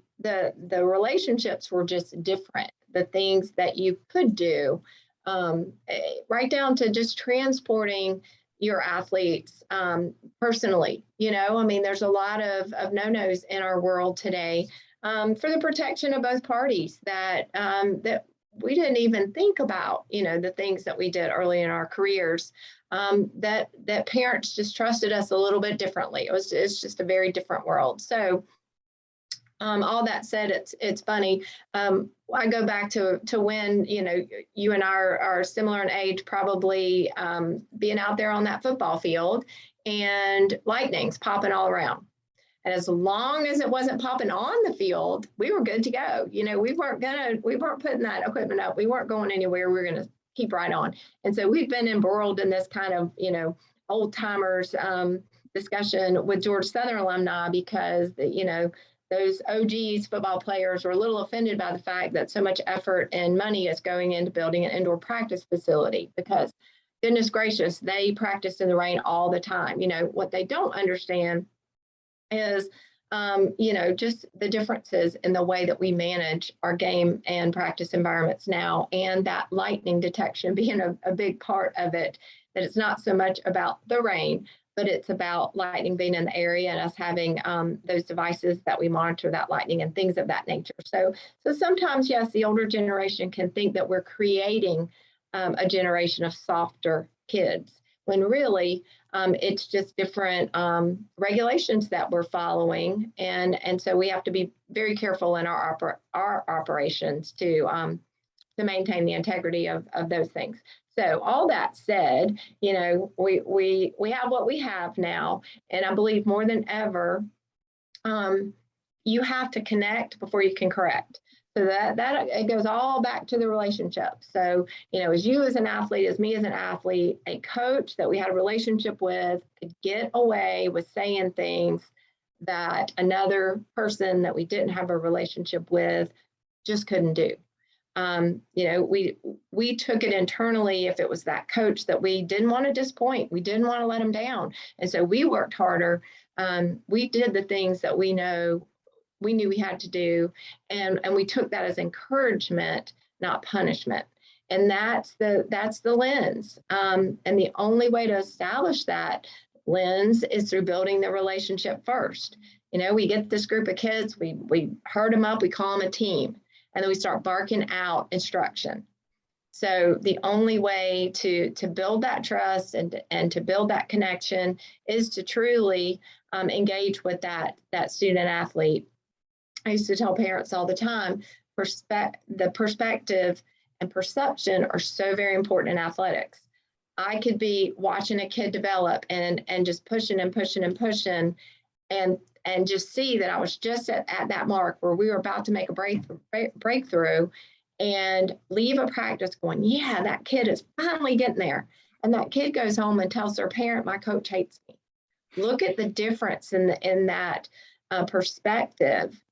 relationships were just different. The things that you could do, right down to just transporting your athletes personally. There's a lot of no-nos in our world today for the protection of both parties that we didn't even think about, the things that we did early in our careers, that parents just trusted us a little bit differently. It's just a very different world. So all that said, it's funny. I go back to when, you and I are similar in age, probably being out there on that football field and lightning's popping all around. And as long as it wasn't popping on the field, we were good to go. We weren't putting that equipment up. We weren't going anywhere. We were going to keep right on. And so we've been embroiled in this kind of, old timers discussion with Georgia Southern alumni because, those OGs football players were a little offended by the fact that so much effort and money is going into building an indoor practice facility because goodness gracious, they practice in the rain all the time. What they don't understand is, just the differences in the way that we manage our game and practice environments now, and that lightning detection being a big part of it, that it's not so much about the rain, but it's about lightning being in the area and us having those devices that we monitor that lightning and things of that nature. So sometimes, yes, the older generation can think that we're creating a generation of softer kids, when really it's just different regulations that we're following. And so we have to be very careful in our operations to maintain the integrity of those things. So all that said, we have what we have now, and I believe more than ever, you have to connect before you can correct. So that it goes all back to the relationship. So, as you as an athlete, as me as an athlete, a coach that we had a relationship with could get away with saying things that another person that we didn't have a relationship with just couldn't do. We took it internally if it was that coach that we didn't want to disappoint, we didn't want to let him down. And so we worked harder. We did the things that we knew we had to do. And we took that as encouragement, not punishment. And that's the lens. And the only way to establish that lens is through building the relationship first. We get this group of kids, we herd them up, we call them a team. And then we start barking out instruction. So the only way to build that trust and to build that connection is to truly engage with that student athlete. I used to tell parents all the time, the perspective and perception are so very important in athletics. I could be watching a kid develop and just pushing and pushing and pushing and just see that I was just at that mark where we were about to make a breakthrough and leave a practice going, yeah, that kid is finally getting there. And that kid goes home and tells their parent, my coach hates me. Look at the difference in that perspective.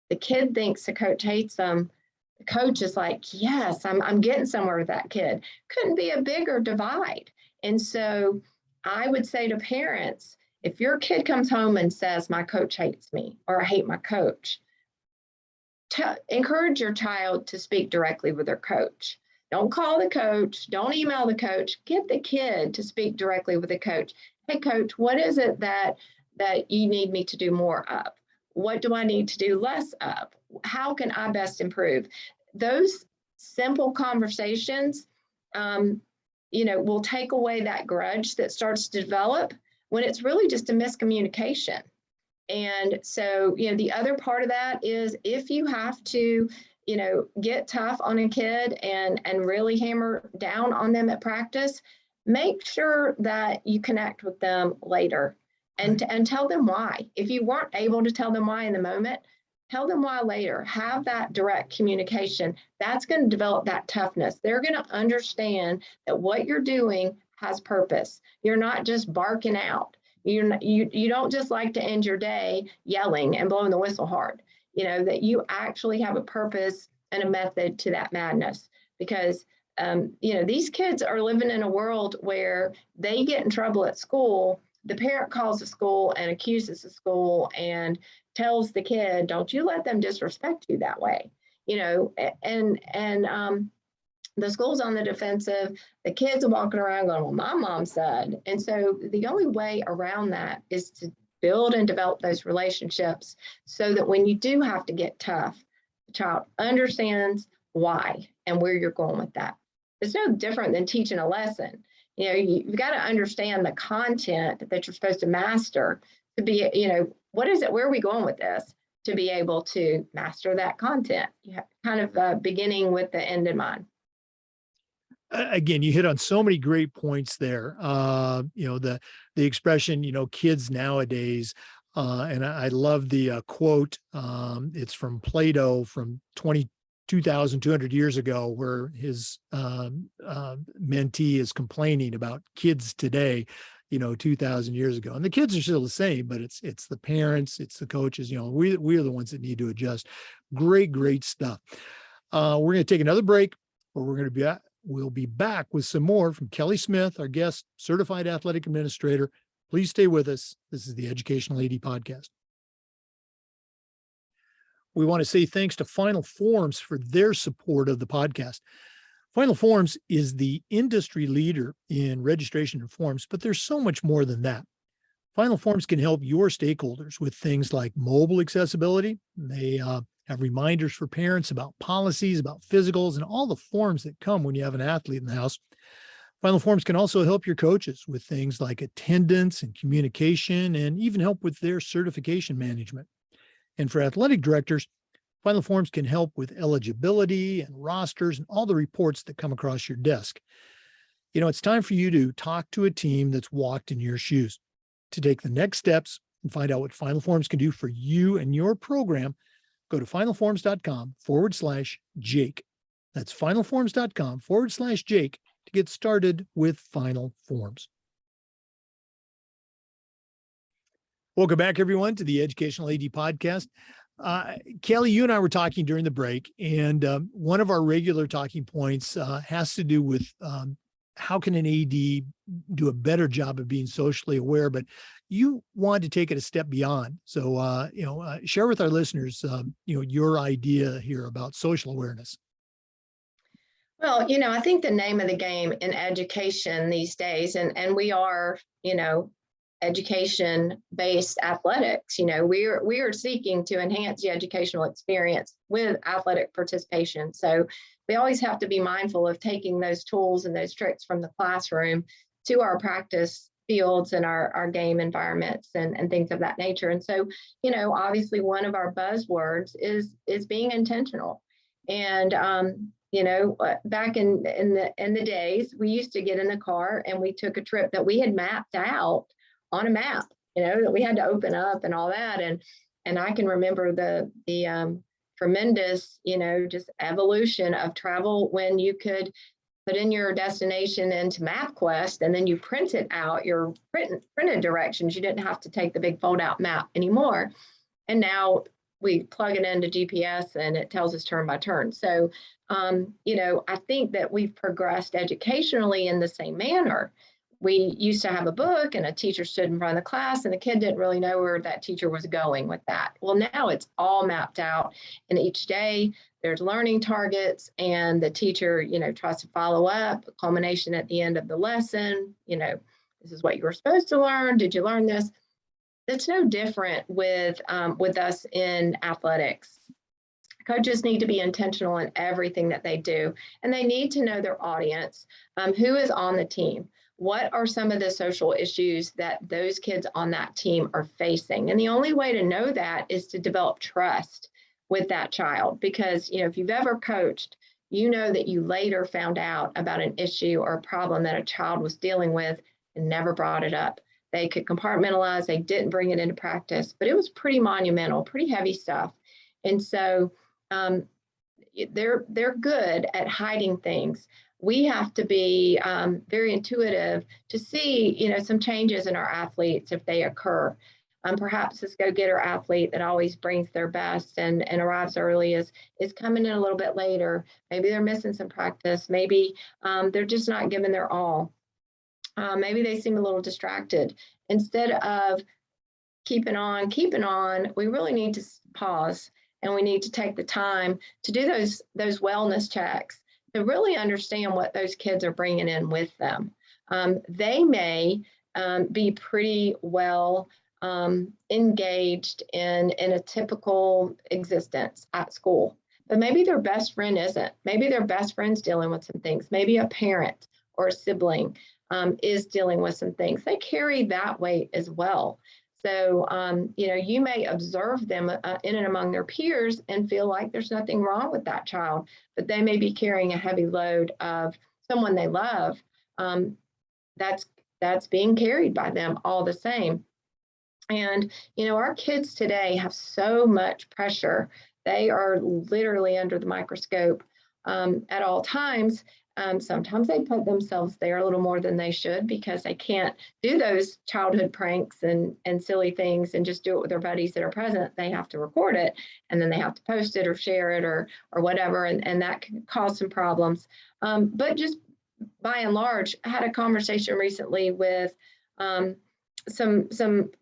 The kid thinks the coach hates them. The coach is like, yes, I'm getting somewhere with that kid. Couldn't be a bigger divide. And so I would say to parents, if your kid comes home and says, my coach hates me, or I hate my coach, encourage your child to speak directly with their coach. Don't call the coach. Don't email the coach. Get the kid to speak directly with the coach. Hey, coach, what is it that you need me to do more of? What do I need to do less of? How can I best improve? Those simple conversations, will take away that grudge that starts to develop when it's really just a miscommunication. And so, the other part of that is if you have to, get tough on a kid and really hammer down on them at practice, make sure that you connect with them later and tell them why. If you weren't able to tell them why in the moment, tell them why later. Have that direct communication. That's going to develop that toughness. They're going to understand that what you're doing has purpose. You're not just barking out. You don't just like to end your day yelling and blowing the whistle hard. That you actually have a purpose and a method to that madness. Because these kids are living in a world where they get in trouble at school. The parent calls the school and accuses the school and tells the kid, don't you let them disrespect you that way. The school's on the defensive. The kids are walking around going, well, my mom said. And so the only way around that is to build and develop those relationships so that when you do have to get tough, the child understands why and where you're going with that. It's no different than teaching a lesson. You've got to understand the content that you're supposed to master to be, what is it? Where are we going with this? To be able to master that content, kind of beginning with the end in mind. Again, you hit on so many great points there. The expression, kids nowadays, and I love the quote. It's from Plato from 2,200 years ago, where his mentee is complaining about kids today, 2,000 years ago. And the kids are still the same, but it's the parents, it's the coaches. We are the ones that need to adjust. Great stuff. We're going to take another break, but we'll be back with some more from Kelli Smith, our guest certified athletic administrator. Please stay with us. This is the Educational AD Podcast. We want to say thanks to Final Forms for their support of the podcast. Final Forms is the industry leader in registration and forms, but there's so much more than that. Final Forms can help your stakeholders with things like mobile accessibility. They have reminders for parents about policies, about physicals, and all the forms that come when you have an athlete in the house. Final Forms can also help your coaches with things like attendance and communication, and even help with their certification management. And for athletic directors, Final Forms can help with eligibility and rosters and all the reports that come across your desk. It's time for you to talk to a team that's walked in your shoes. To take the next steps and find out what Final Forms can do for you and your program, go to finalforms.com/Jake. That's finalforms.com/Jake to get started with Final Forms. Welcome back, everyone, to the Educational AD Podcast. Kelli, you and I were talking during the break, and one of our regular talking points has to do with how can an AD do a better job of being socially aware, but you wanted to take it a step beyond. So, share with our listeners, your idea here about social awareness. Well, I think the name of the game in education these days, and we are, education-based athletics. We are seeking to enhance the educational experience with athletic participation. So we always have to be mindful of taking those tools and those tricks from the classroom to our practice fields and our game environments and things of that nature. And so, obviously one of our buzzwords is being intentional. And back in the days, we used to get in the car and we took a trip that we had mapped out on a map, that we had to open up and all that. And I can remember the tremendous, just evolution of travel when you could put in your destination into MapQuest and then you printed out your printed directions. You didn't have to take the big fold out map anymore. And now we plug it into GPS and it tells us turn by turn. So, I think that we've progressed educationally in the same manner. We used to have a book and a teacher stood in front of the class and the kid didn't really know where that teacher was going with that. Well, now it's all mapped out, and each day there's learning targets and the teacher, tries to follow up, a culmination at the end of the lesson. This is what you were supposed to learn. Did you learn this? It's no different with us in athletics. Coaches need to be intentional in everything that they do, and they need to know their audience, who is on the team. What are some of the social issues that those kids on that team are facing? And the only way to know that is to develop trust with that child. Because, if you've ever coached, you know that you later found out about an issue or a problem that a child was dealing with and never brought it up. They could compartmentalize, they didn't bring it into practice, but it was pretty monumental, pretty heavy stuff. And so they're good at hiding things. We have to be very intuitive to see, some changes in our athletes if they occur. Perhaps this go-getter athlete that always brings their best and arrives early is coming in a little bit later. Maybe they're missing some practice. Maybe they're just not giving their all. Maybe they seem a little distracted. Instead of keeping on, we really need to pause, and we need to take the time to do those wellness checks to really understand what those kids are bringing in with them. They may be pretty well engaged in a typical existence at school, but maybe their best friend isn't. Maybe their best friend's dealing with some things. Maybe a parent or a sibling is dealing with some things. They carry that weight as well. So, you may observe them in and among their peers and feel like there's nothing wrong with that child, but they may be carrying a heavy load of someone they love that's being carried by them all the same. And, our kids today have so much pressure They are literally under the microscope at all times. Sometimes they put themselves there a little more than they should because they can't do those childhood pranks and silly things and just do it with their buddies that are present. They have to record it, and then they have to post it or share it or whatever, and that can cause some problems. But just by and large, I had a conversation recently with some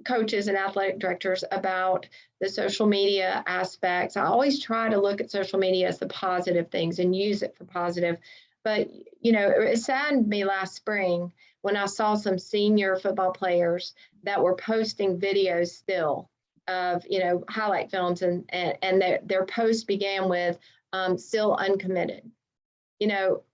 coaches and athletic directors about the social media aspects. I always try to look at social media as the positive things and use it for positive. But, it saddened me last spring when I saw some senior football players that were posting videos still of, highlight films, and their post began with still uncommitted.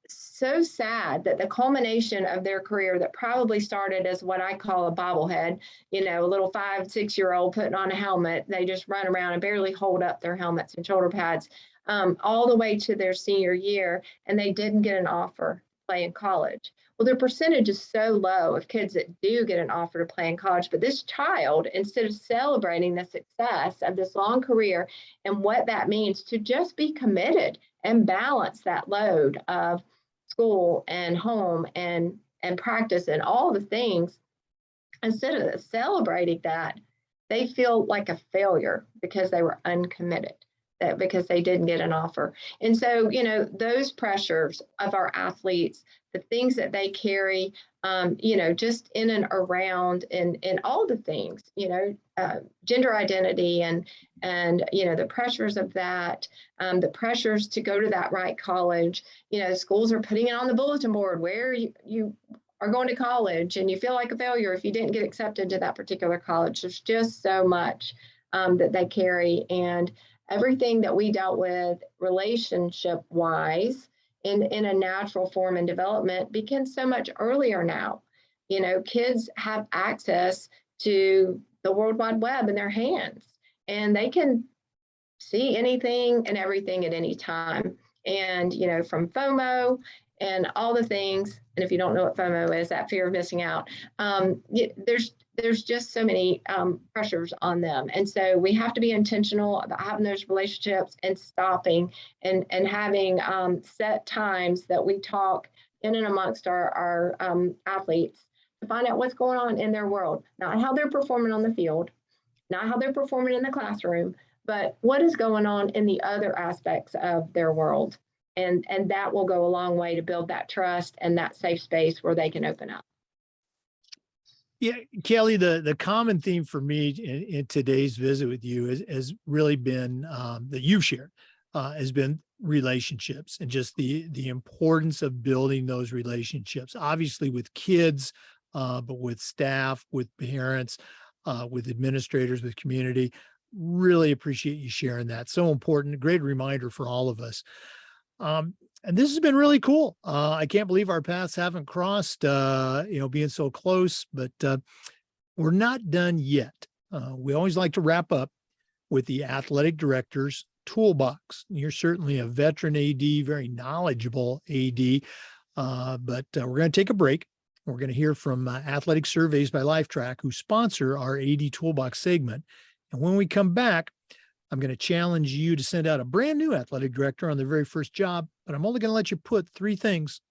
So sad that the culmination of their career that probably started as what I call a bobblehead, a little 5-6-year-old putting on a helmet. They just run around and barely hold up their helmets and shoulder pads all the way to their senior year, and they didn't get an offer to play in college. Well, their percentage is so low of kids that do get an offer to play in college. But this child, instead of celebrating the success of this long career and what that means to just be committed and balance that load of school and home and practice and all the things, instead of celebrating that, they feel like a failure because they were uncommitted, because they didn't get an offer. And so, those pressures of our athletes, the things that they carry, just in and around and all the things, gender identity and the pressures of that, the pressures to go to that right college. Schools are putting it on the bulletin board where you are going to college, and you feel like a failure if you didn't get accepted to that particular college. There's just so much that they carry, and everything that we dealt with relationship-wise in a natural form and development begins so much earlier now. Kids have access to the World Wide Web in their hands, and they can see anything and everything at any time. And, from FOMO and all the things, and if you don't know what FOMO is, that fear of missing out, there's just so many pressures on them. And so we have to be intentional about having those relationships and stopping and having set times that we talk in and amongst our athletes to find out what's going on in their world, not how they're performing on the field, not how they're performing in the classroom, but what is going on in the other aspects of their world. And that will go a long way to build that trust and that safe space where they can open up. Yeah, Kelli, the common theme for me in today's visit with you has really been that you've shared has been relationships and just the importance of building those relationships, obviously with kids, but with staff, with parents, with administrators, with community. Really appreciate you sharing that. So important. A great reminder for all of us. And this has been really cool. I can't believe our paths haven't crossed, being so close, but we're not done yet. We always like to wrap up with the athletic director's toolbox. You're certainly a veteran AD, very knowledgeable AD, but we're going to take a break. We're going to hear from Athletic Surveys by LifeTrack, who sponsor our AD Toolbox segment. And when we come back, I'm going to challenge you to send out a brand new athletic director on their very first job, but I'm only going to let you put 3 things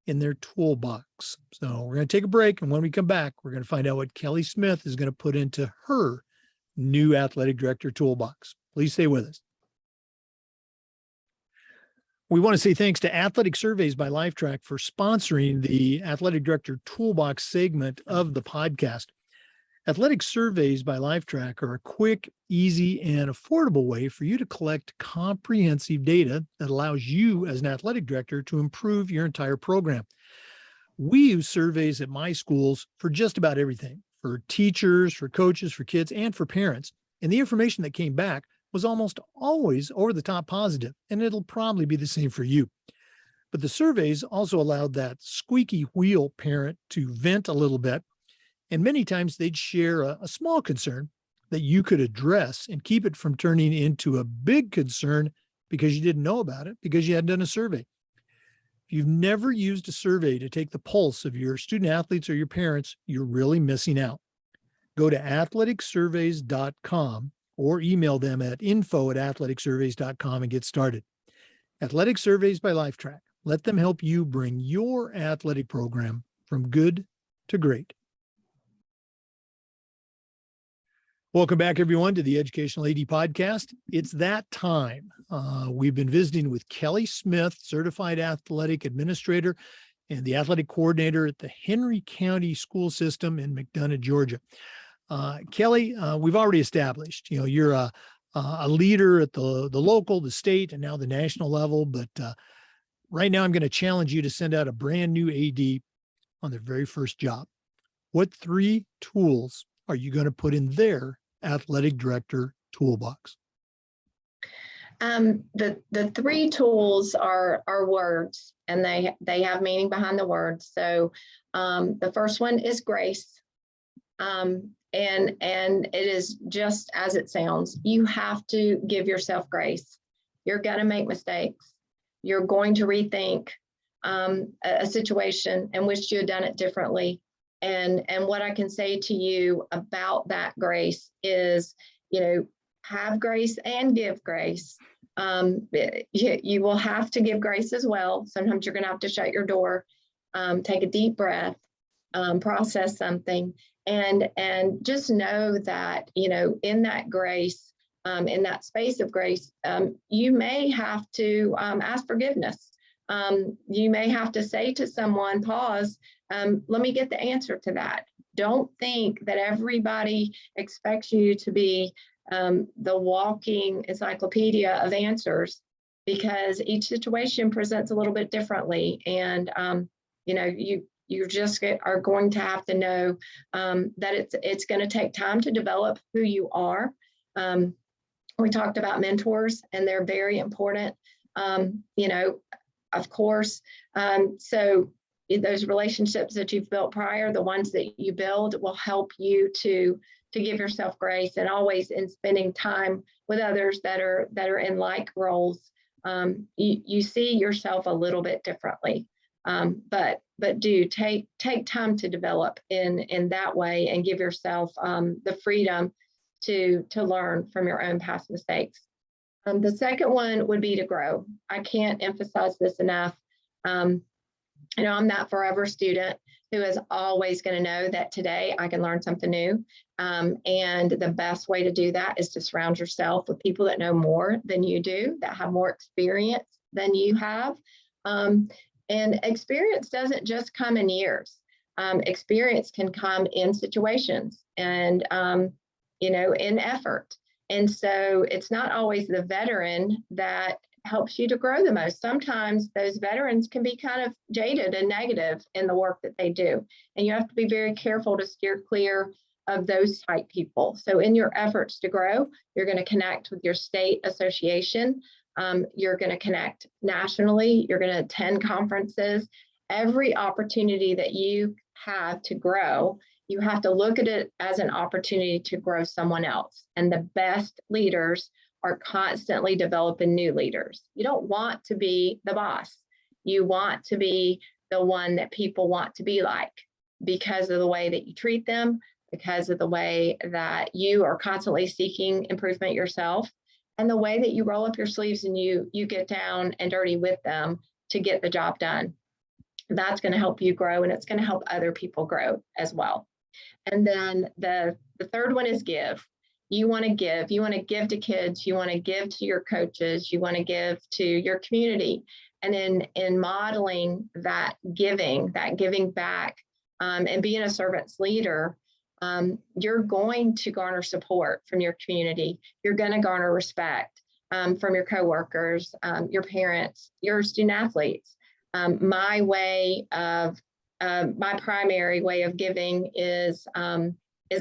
in their toolbox. So we're going to take a break. And when we come back, we're going to find out what Kelli Smith is going to put into her new athletic director toolbox. Please stay with us. We want to say thanks to Athletic Surveys by LifeTrack for sponsoring the Athletic Director Toolbox segment of the podcast. Athletic Surveys by LifeTrack are a quick, easy, and affordable way for you to collect comprehensive data that allows you as an athletic director to improve your entire program. We use surveys at my schools for just about everything, for teachers, for coaches, for kids, and for parents. And the information that came back was almost always over the top positive, and it'll probably be the same for you. But the surveys also allowed that squeaky wheel parent to vent a little bit. And many times they'd share a small concern that you could address and keep it from turning into a big concern because you didn't know about it, because you hadn't done a survey. If you've never used a survey to take the pulse of your student athletes or your parents, you're really missing out. Go to athleticsurveys.com or email them at info@athleticsurveys.com and get started. Athletic Surveys by LifeTrack. Let them help you bring your athletic program from good to great. Welcome back, everyone, to the Educational AD Podcast. It's that time. We've been visiting with Kelli Smith, Certified Athletic Administrator and the Athletic Coordinator at the Henry County School System in McDonough, Georgia. Kelli, we've already established, you're a leader at the local, the state, and now the national level. But right now, I'm going to challenge you to send out a brand new AD on their very first job. What 3 tools are you going to put in their athletic director toolbox? The 3 tools are words, and they have meaning behind the words. So the first one is grace. And it is just as it sounds. You have to give yourself grace. You're going to make mistakes. You're going to rethink a situation and wish you had done it differently. And what I can say to you about that grace is, have grace and give grace. You will have to give grace as well. Sometimes you're going to have to shut your door, take a deep breath, process something, and just know that, in that grace, in that space of grace, you may have to ask forgiveness. You may have to say to someone, pause, let me get the answer to that. Don't think that everybody expects you to be the walking encyclopedia of answers, because each situation presents a little bit differently. And, you just are going to have to know that it's going to take time to develop who you are. We talked about mentors, and they're very important, of course. So those relationships that you've built prior, the ones that you build, will help you to give yourself grace, and always in spending time with others that are in like roles. You see yourself a little bit differently, but do take time to develop in that way, and give yourself the freedom to learn from your own past mistakes. The second one would be to grow. I can't emphasize this enough. I'm that forever student who is always going to know that today I can learn something new. And the best way to do that is to surround yourself with people that know more than you do, that have more experience than you have. And experience doesn't just come in years. Experience can come in situations and, in effort. And so it's not always the veteran that helps you to grow the most. Sometimes those veterans can be kind of jaded and negative in the work that they do. And you have to be very careful to steer clear of those type people. So in your efforts to grow, you're going to connect with your state association. You're going to connect nationally. You're going to attend conferences. Every opportunity that you have to grow, you have to look at it as an opportunity to grow someone else. And the best leaders are constantly developing new leaders. You don't want to be the boss. You want to be the one that people want to be like, because of the way that you treat them, because of the way that you are constantly seeking improvement yourself, and the way that you roll up your sleeves and you get down and dirty with them to get the job done. That's going to help you grow, and it's going to help other people grow as well. And then the third one is give. You want to give. You want to give to kids. You want to give to your coaches. You want to give to your community. And in modeling that giving back, and being a servant's leader, you're going to garner support from your community. You're going to garner respect from your coworkers, your parents, your student athletes. My primary way of giving is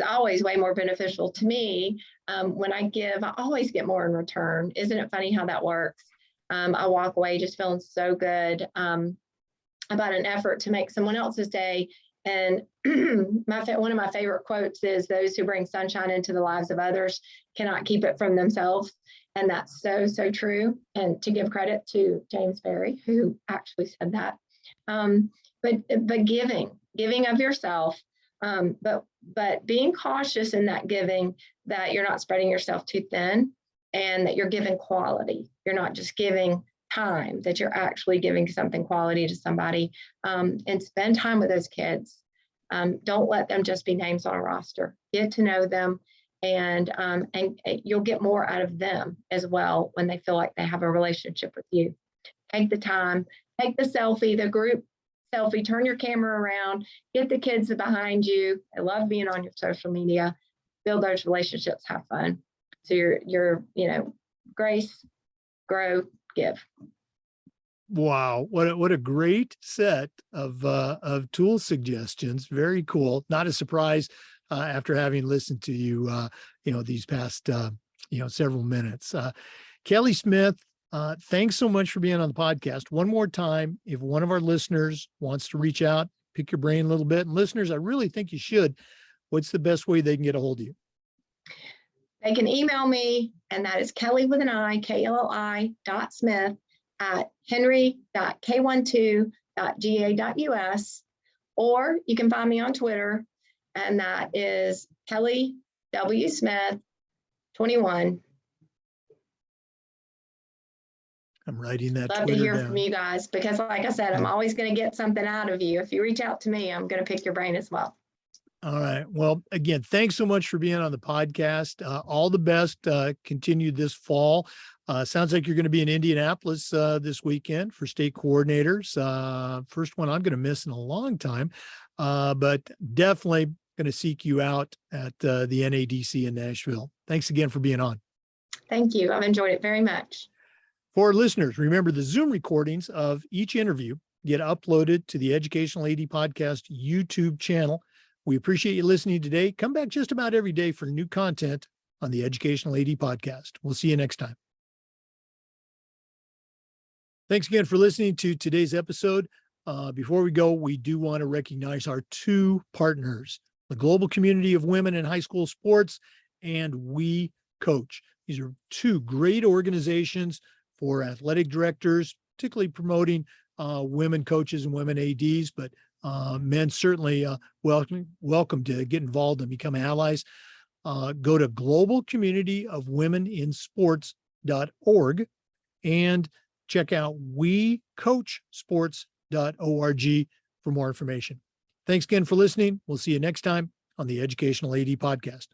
always way more beneficial to me. When I give, I always get more in return. Isn't it funny how that works? I walk away just feeling so good about an effort to make someone else's day. And one of my favorite quotes is, "Those who bring sunshine into the lives of others cannot keep it from themselves." And that's so, so true. And to give credit to James Berry, who actually said that. But giving of yourself, but but being cautious in that giving, that you're not spreading yourself too thin and that you're giving quality. You're not just giving time, that you're actually giving something quality to somebody, and spend time with those kids. Don't let them just be names on a roster. Get to know them, and you'll get more out of them as well when they feel like they have a relationship with you. Take the time, take the selfie, the group selfie, turn your camera around, get the kids behind you. I love being on your social media, build those relationships, have fun. So you're grace, grow, give. Wow, what a great set of tool suggestions. Very cool. Not a surprise after having listened to you these past several minutes. Kelli Smith, thanks so much for being on the podcast. One more time, if one of our listeners wants to reach out, pick your brain a little bit, and listeners, I really think you should. What's the best way they can get a hold of you? They can email me, and that is Kelli with an I, KLLI.Smith at henry.k12.ga.us, or you can find me on Twitter, and that is Kelli W. Smith 21. I'm writing that. Love Twitter to hear down. from you guys, because like I said, I'm always going to get something out of you. If you reach out to me, I'm going to pick your brain as well. All right. Well, again, thanks so much for being on the podcast. All the best. Continue this fall. Sounds like you're going to be in Indianapolis this weekend for state coordinators. First one I'm going to miss in a long time, but definitely going to seek you out at the NADC in Nashville. Thanks again for being on. Thank you. I've enjoyed it very much. For listeners, remember the Zoom recordings of each interview get uploaded to the Educational AD Podcast YouTube channel. We appreciate you listening today. Come back just about every day for new content on the Educational AD Podcast. We'll see you next time. Thanks again for listening to today's episode. Before we go, we do want to recognize our two partners, the Global Community of Women in High School Sports and We Coach. These are two great organizations for athletic directors, particularly promoting women coaches and women ADs, but men certainly welcome to get involved and become allies. Go to globalcommunityofwomeninsports.org and check out wecoachsports.org for more information. Thanks again for listening. We'll see you next time on the Educational AD Podcast.